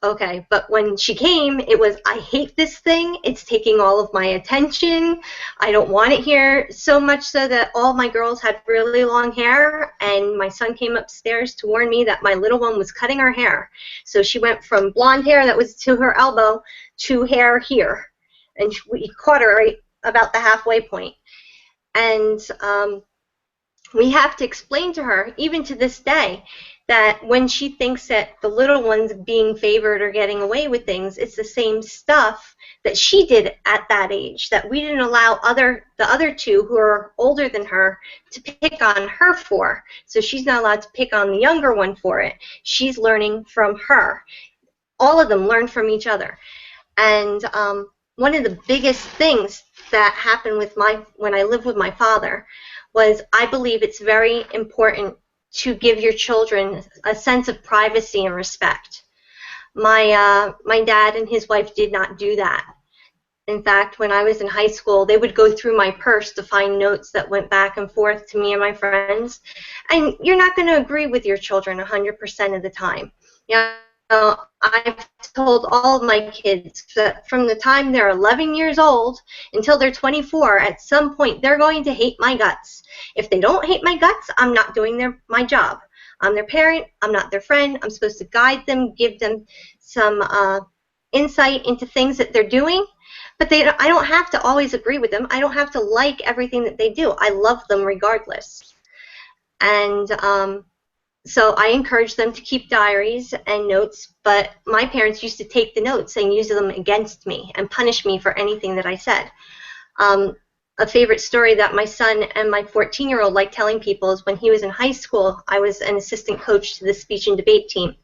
Okay, but when she came, it was, I hate this thing. It's taking all of my attention. I don't want it here. So much so that all my girls had really long hair, and my son came upstairs to warn me that my little one was cutting her hair. So she went from blonde hair that was to her elbow to hair here, and we caught her right about the halfway point. And we have to explain to her, even to this day, that when she thinks that the little one's being favored or getting away with things, it's the same stuff that she did at that age, that we didn't allow the other 2 who are older than her to pick on her for. So she's not allowed to pick on the younger one for it. She's learning from her. All of them learn from each other. And one of the biggest things that happened with when I lived with my father was, I believe it's very important to give your children a sense of privacy and respect. My dad and his wife did not do that. In fact, when I was in high school, they would go through my purse to find notes that went back and forth to me and my friends. And you're not going to agree with your children 100% of the time. You know, I've told all of my kids that from the time they're 11 years old until they're 24, at some point they're going to hate my guts. If they don't hate my guts, I'm not doing my job. I'm their parent. I'm not their friend. I'm supposed to guide them, give them some insight into things that they're doing. But I don't have to always agree with them. I don't have to like everything that they do. I love them regardless. And so I encourage them to keep diaries and notes, but my parents used to take the notes and use them against me and punish me for anything that I said. A favorite story that my son and my 14-year-old like telling people is when he was in high school, I was an assistant coach to the speech and debate team.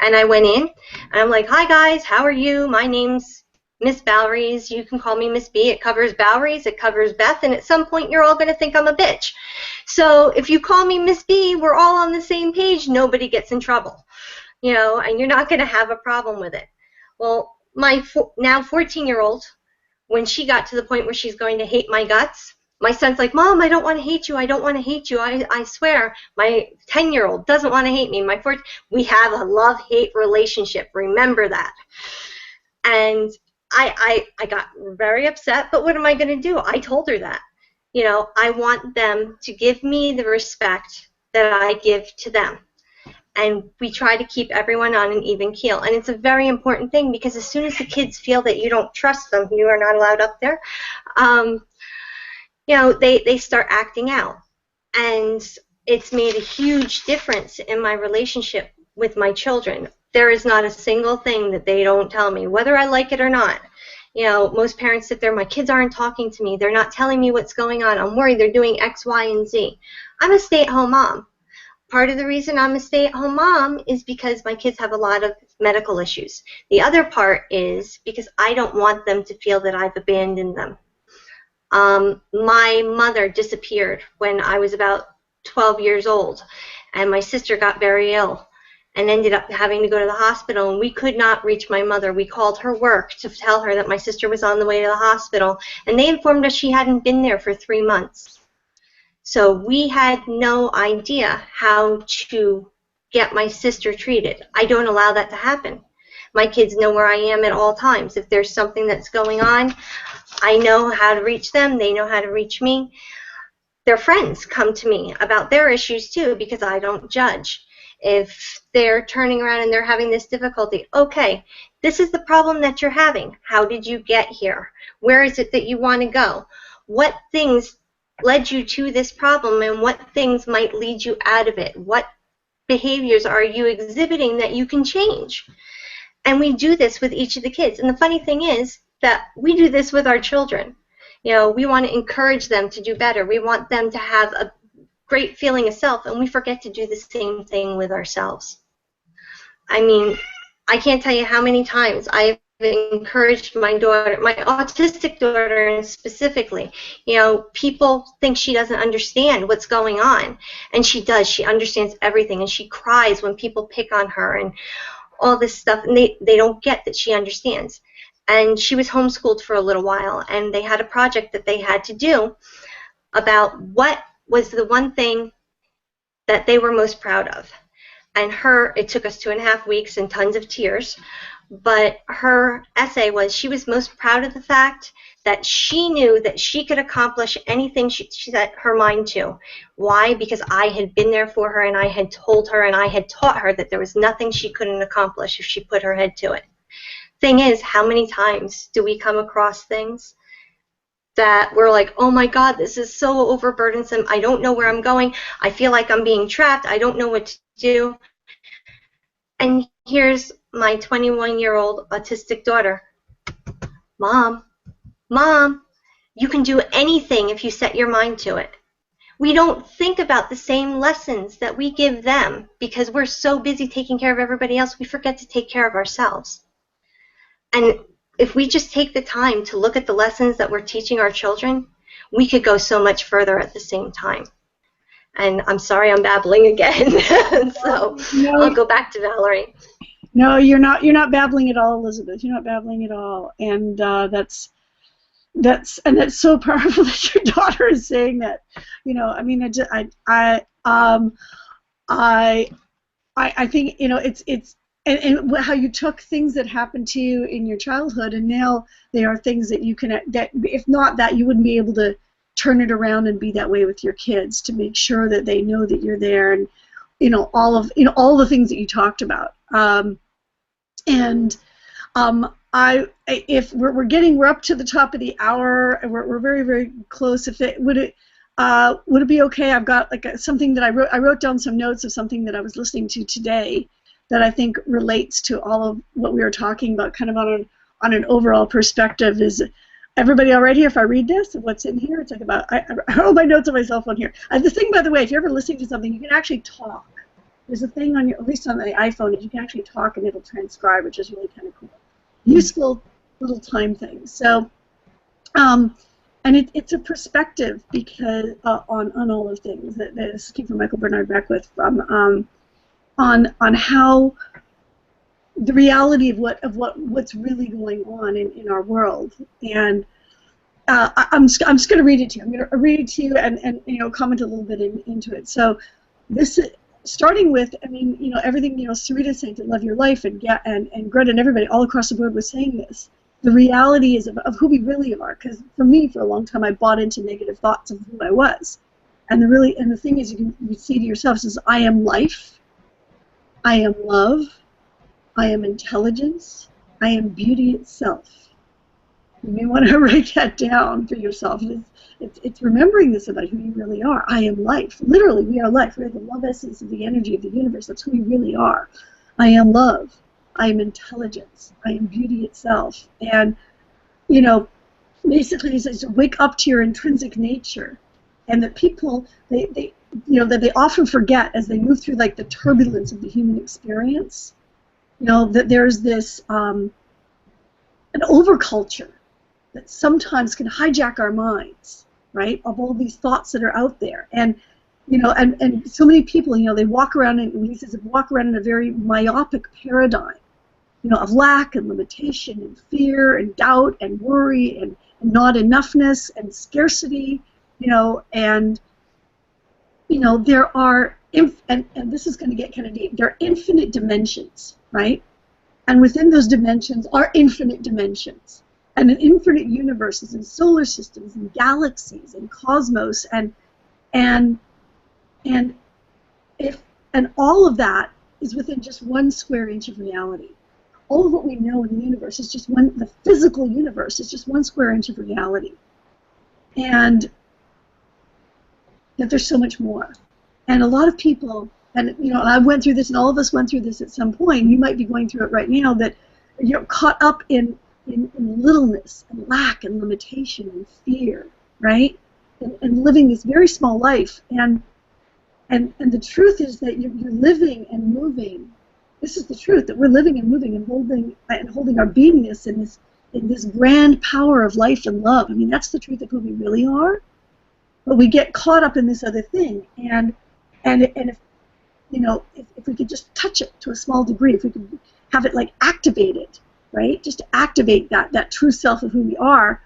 And I went in, and I'm like, hi guys, how are you? My name's Miss Boweries. You can call me Miss B. It covers Boweries, it covers Beth, and at some point you're all going to think I'm a bitch. So if you call me Miss B, we're all on the same page. Nobody gets in trouble, you know, and you're not going to have a problem with it. Well, my now 14-year-old, when she got to the point where she's going to hate my guts, my son's like, Mom, I don't want to hate you. I don't want to hate you. I swear. My 10-year-old doesn't want to hate me. We have a love-hate relationship. Remember that. And I got very upset, but what am I going to do? I told her that. You know, I want them to give me the respect that I give to them. And we try to keep everyone on an even keel. And it's a very important thing, because as soon as the kids feel that you don't trust them, you are not allowed up there, you know, they start acting out. And it's made a huge difference in my relationship with my children. There is not a single thing that they don't tell me, whether I like it or not. You know, most parents sit there, my kids aren't talking to me, they're not telling me what's going on, I'm worried they're doing X, Y, and Z. I'm a stay-at-home mom. Part of the reason I'm a stay-at-home mom is because my kids have a lot of medical issues. The other part is because I don't want them to feel that I've abandoned them. My mother disappeared when I was about 12 years old, and my sister got very ill and ended up having to go to the hospital, and we could not reach my mother. We called her work to tell her that my sister was on the way to the hospital, and they informed us she hadn't been there for 3 months. So we had no idea how to get my sister treated. I don't allow that to happen. My kids know where I am at all times. If there's something that's going on, I know how to reach them. They know how to reach me. Their friends come to me about their issues too, because I don't judge. If they're turning around and they're having this difficulty, okay, this is the problem that you're having. How did you get here? Where is it that you want to go? What things led you to this problem, and what things might lead you out of it? What behaviors are you exhibiting that you can change? And we do this with each of the kids. And the funny thing is that we do this with our children. You know, we want to encourage them to do better. We want them to have a great feeling of self, and we forget to do the same thing with ourselves. I mean, I can't tell you how many times I've encouraged my daughter, my autistic daughter specifically. You know, people think she doesn't understand what's going on, and she does. She understands everything, and she cries when people pick on her and all this stuff, and they don't get that she understands. And she was homeschooled for a little while, and they had a project that they had to do about what was the one thing that they were most proud of. And it took us 2.5 weeks and tons of tears, but her essay was she was most proud of the fact that she knew that she could accomplish anything she set her mind to. Why? Because I had been there for her, and I had told her, and I had taught her that there was nothing she couldn't accomplish if she put her head to it. Thing is, how many times do we come across things that we're like, oh my God, this is so overburdensome. I don't know where I'm going. I feel like I'm being trapped. I don't know what to do. And here's my 21-year-old autistic daughter. Mom, you can do anything if you set your mind to it. We don't think about the same lessons that we give them because we're so busy taking care of everybody else, we forget to take care of ourselves. And if we just take the time to look at the lessons that we're teaching our children, we could go so much further at the same time. And I'm sorry I'm babbling again, so no, I'll go back to Valerie. No, you're not babbling at all, Elizabeth. You're not babbling at all, and that's so powerful that your daughter is saying that. You know, I mean, I think, you know, it's and how you took things that happened to you in your childhood, and now they are things that you can, that if not that, you wouldn't be able to turn it around and be that way with your kids, to make sure that they know that you're there, and all the things that you talked about. If we're up to the top of the hour, and we're very, very close. Would it be okay? I've got like something that I wrote down some notes of something that I was listening to today that I think relates to all of what we were talking about, kind of on an overall perspective. Is everybody all right here if I read this? What's in here? It's like about, I wrote my notes on my cell phone here. The thing, by the way, if you're ever listening to something, you can actually talk. There's a thing on at least on the iPhone, that you can actually talk and it'll transcribe, which is really kind of cool. Useful little time thing. So, and it's a perspective because on all of things that this came from Michael Bernard Beckwith from on how the reality of what's really going on in our world. And I'm just going to read it to you. I'm going to read it to you and comment a little bit into it. So this. Starting with, I mean, everything, Sarita saying to love your life, and Greta and everybody all across the board was saying this. The reality is of who we really are, because for me, for a long time, I bought into negative thoughts of who I was. And the thing is, you see to yourself is, I am life, I am love, I am intelligence, I am beauty itself. You may want to write that down for yourself. It's remembering this about who you really are. I am life. Literally, we are life. We are the love essence of the energy of the universe. That's who we really are. I am love. I am intelligence. I am beauty itself. And, basically, he says, wake up to your intrinsic nature. And that people, that they often forget as they move through, like, the turbulence of the human experience, that there's this, an overculture that sometimes can hijack our minds, right, of all these thoughts that are out there. And, and so many people, they walk around, and he says, walk around in a very myopic paradigm, of lack and limitation and fear and doubt and worry and not enoughness and scarcity, and, there are, and this is going to get kind of deep, there are infinite dimensions, right? And within those dimensions are infinite dimensions. And in infinite universes and solar systems and galaxies and cosmos, and if And all of that is within just 1 square inch of reality. All of what we know in the universe is just the physical universe is just 1 square inch of reality. And that there's so much more. And a lot of people, and I went through this, and all of us went through this at some point. You might be going through it right now, that you're caught up in littleness and lack and limitation and fear, right? And living this very small life. And the truth is that you're living and moving. This is the truth, that we're living and moving and holding our beingness in this grand power of life and love. I mean, that's the truth of who we really are. But we get caught up in this other thing. And if we could just touch it to a small degree, if we could have it like activated, right? Just to activate that true self of who we are,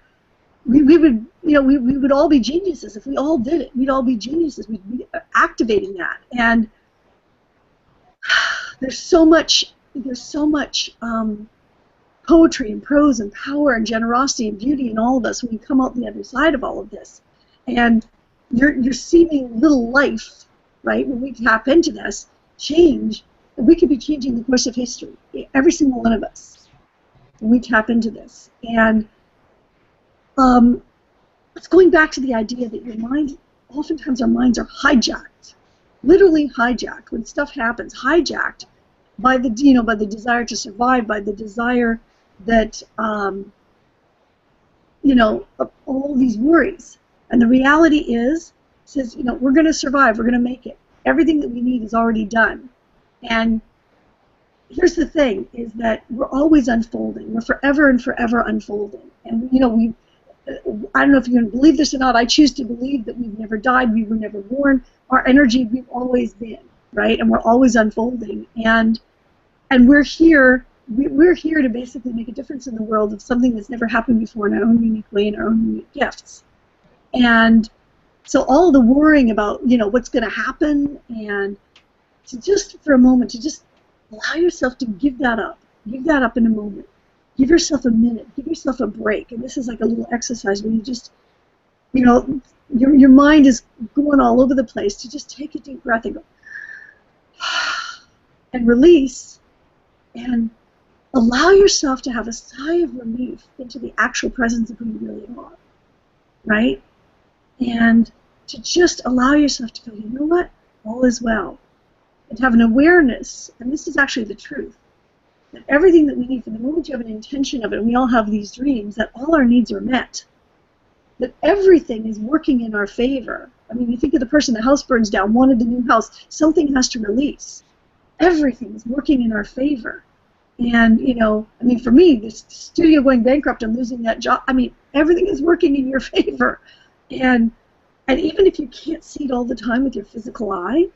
we would all be geniuses. If we all did it, we'd all be geniuses. We'd be activating that. And there's so much poetry and prose and power and generosity and beauty in all of us when we come out the other side of all of this. And your seeming little life, right, when we tap into this, change, we could be changing the course of history, every single one of us, when we tap into this. And it's going back to the idea that your mind, oftentimes our minds are hijacked, literally hijacked, when stuff happens, hijacked by the desire to survive, by the desire that, all these worries. And the reality says, we're going to survive, we're going to make it. Everything that we need is already done. And here's the thing, is that we're always unfolding. We're forever and forever unfolding. And, I don't know if you're going to believe this or not, I choose to believe that we've never died, we were never born. Our energy, we've always been, right? And we're always unfolding. And we're here to basically make a difference in the world of something that's never happened before in our own unique way, in our own unique gifts. And so all the worrying about, what's going to happen, and to just for a moment, to just allow yourself to give that up in a moment. Give yourself a minute, give yourself a break. And this is like a little exercise where you just, your mind is going all over the place, to just take a deep breath and go, and release, and allow yourself to have a sigh of relief into the actual presence of who you really are, right? And to just allow yourself to go, you know what, all is well. And to have an awareness, and this is actually the truth, that everything that we need, from the moment you have an intention of it, and we all have these dreams, that all our needs are met. That everything is working in our favor. I mean, you think of the person, the house burns down, wanted a new house, something has to release. Everything is working in our favor. And, for me, this studio going bankrupt and losing that job, everything is working in your favor. And even if you can't see it all the time with your physical eye,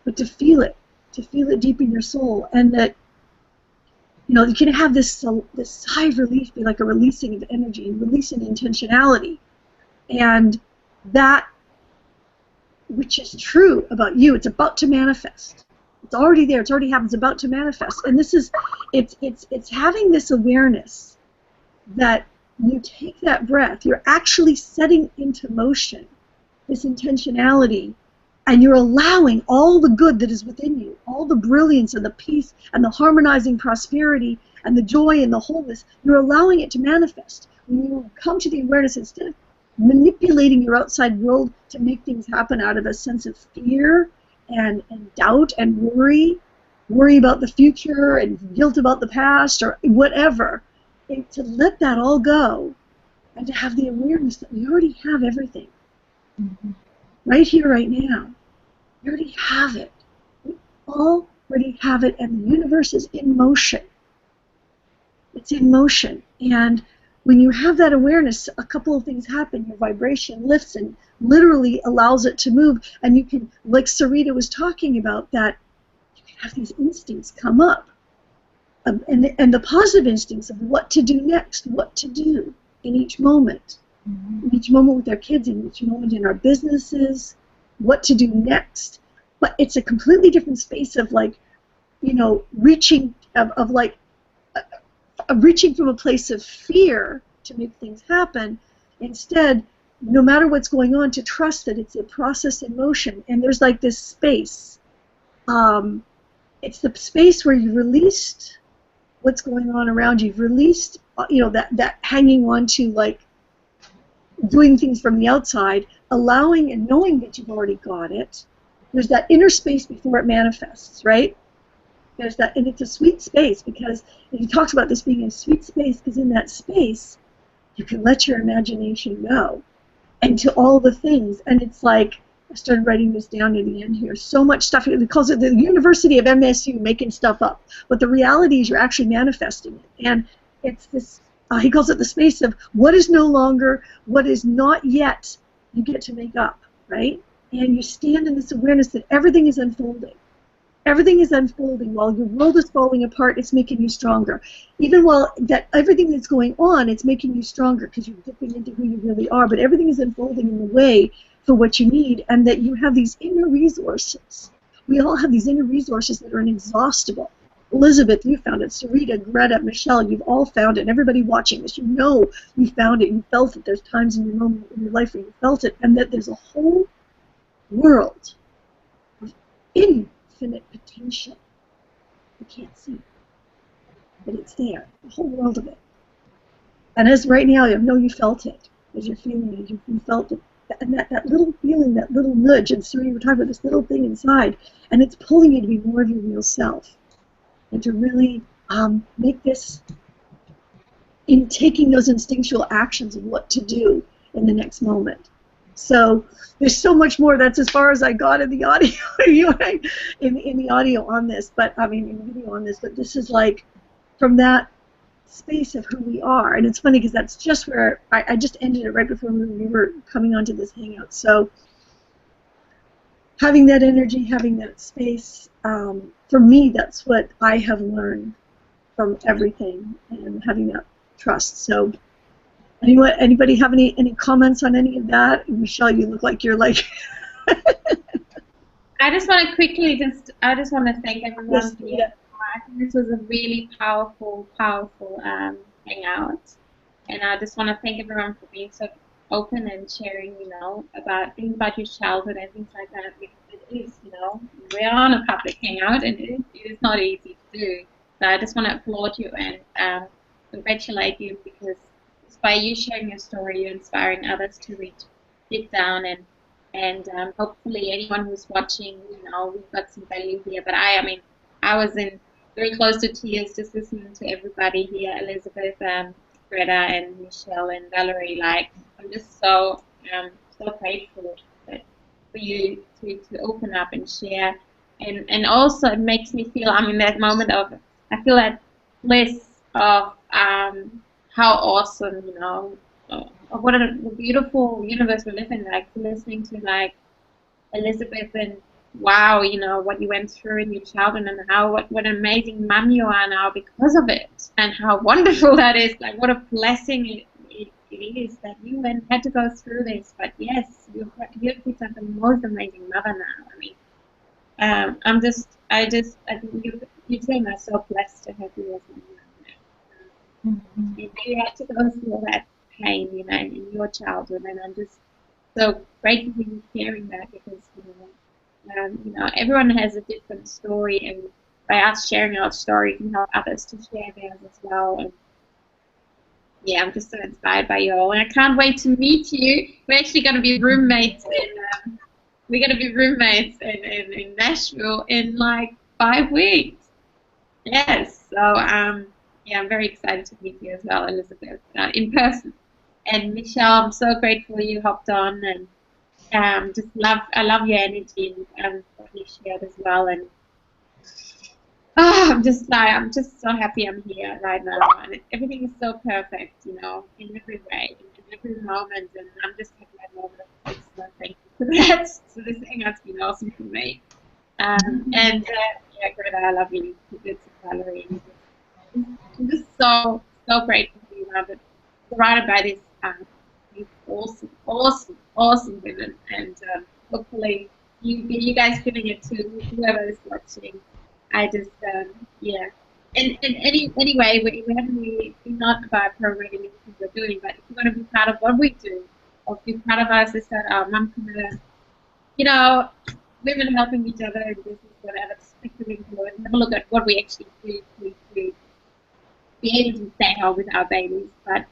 but to feel it deep in your soul, and that, you can have this sigh of relief be like a releasing of energy and releasing intentionality. And that which is true about you, it's about to manifest. It's already there. It's already happened. It's about to manifest. And this is, it's having this awareness that you take that breath, you're actually setting into motion this intentionality, and you're allowing all the good that is within you, all the brilliance and the peace and the harmonizing prosperity and the joy and the wholeness, you're allowing it to manifest. When you come to the awareness, instead of manipulating your outside world to make things happen out of a sense of fear and doubt and worry about the future and guilt about the past or whatever, and to let that all go and to have the awareness that we already have everything. Mm-hmm. Right here, right now. You already have it. We already have it, and the universe is in motion. It's in motion. And when you have that awareness, a couple of things happen. Your vibration lifts and literally allows it to move. And you can, like Sarita was talking about, that you can have these instincts come up. And the positive instincts of what to do next, what to do in each moment. In each moment with our kids, in each moment in our businesses, what to do next. But it's a completely different space of, like, reaching reaching from a place of fear to make things happen. Instead, no matter what's going on, to trust that it's a process in motion, and there's like this space it's the space where you've released what's going on around you. You've released, that hanging on to, like, doing things from the outside, allowing and knowing that you've already got it. There's that inner space before it manifests, right? There's that, and it's a sweet space, because he talks about this being a sweet space, because in that space, you can let your imagination go into all the things. And it's like, I started writing this down near the end here. So much stuff. He calls it the University of MSU, making stuff up. But the reality is you're actually manifesting it. And it's this, he calls it the space of what is no longer, what is not yet, you get to make up, right? And you stand in this awareness that everything is unfolding. Everything is unfolding. While your world is falling apart, it's making you stronger. Even while that everything that's going on, it's making you stronger, because you're dipping into who you really are. But everything is unfolding in the way for what you need, and that you have these inner resources. We all have these inner resources that are inexhaustible. Elizabeth, you found it. Sarita, Greta, Michelle, you've all found it. And everybody watching this, you know you found it. You felt it. There's times in your moment in your life where you felt it, and that there's a whole world of infinite potential. You can't see it, but it's there. The whole world of it. And as right now, I know you felt it. As you're feeling it, you felt it. And that little feeling, that little nudge, and so you were talking about this little thing inside, and it's pulling you to be more of your real self, and to really make this, in taking those instinctual actions of what to do in the next moment. So there's so much more. That's as far as I got in the audio, in the audio on this, but I mean in the video on this. But this is like from that space of who we are. And it's funny because that's just where I just ended it right before we were coming onto this hangout. So having that energy, having that space, for me, that's what I have learned from everything, and having that trust. So anybody have any comments on any of that? Michelle, you look like you're like... I just want to quickly I just want to thank everyone. Yes, Yeah. I think this was a really powerful hangout, and I just want to thank everyone for being so open and sharing, about things about your childhood and things like that. Because it is, we're on a public hangout, and it is not easy to do. So I just want to applaud you and congratulate you, because by you sharing your story, you're inspiring others to reach deep down, and hopefully anyone who's watching, we've got some value here. But I was in very close to tears just listening to everybody here, Elizabeth, Greta, and Michelle, and Valerie. Like, I'm just so grateful for you to open up and share. And also it makes me feel, I'm in that moment of, I feel that bliss of how awesome, of what a beautiful universe we live in, like listening to like Elizabeth, and wow, what you went through in your childhood, and what an amazing mum you are now because of it, and how wonderful that is. Like, what a blessing it is that you had to go through this. But yes, you've become the most amazing mother now. I think you two are so blessed to have you as my mom. You had to go through all that pain, in your childhood, and I'm just so grateful for you sharing that, because everyone has a different story, and by us sharing our story, can help others to share theirs as well. And yeah, I'm just so inspired by you all, and I can't wait to meet you. We're actually going to be roommates in Nashville in like 5 weeks. Yes, so yeah, I'm very excited to meet you as well, Elizabeth, in person. And Michelle, I'm so grateful you hopped on, and I love your energy and what you shared as well. And I'm just so happy I'm here right now, and everything is so perfect, in every way, in every moment, and I'm just happy I know that. So thank you for that. So this hangout's been awesome for me. Yeah, Greta, I love you. It's Valerie. I'm just so grateful for you, love it. Surrounded by these awesome women, and hopefully you guys feeling it too, whoever is watching. I just yeah. And anyway, we haven't really been not about programming anything we're doing, but if you want to be part of what we do, or be part of us, is that our MumPreneur, women helping each other in business go out of spectrum and have a look at what we actually do to be able to stay home with our babies. But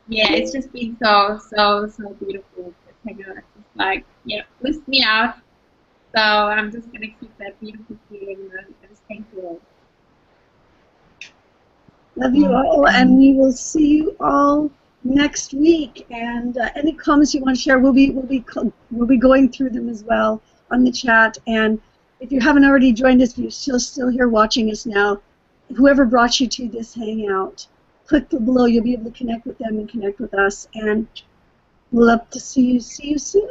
yeah, it's just been so beautiful. It's just lifts me out. So I'm just gonna keep that beautiful feeling and just thank you all. Love you all, and we will see you all next week. And any comments you want to share, we'll be going through them as well on the chat. And if you haven't already joined us, if you're still here watching us now, whoever brought you to this hangout, click below. You'll be able to connect with them and connect with us. And we'll love to see you soon.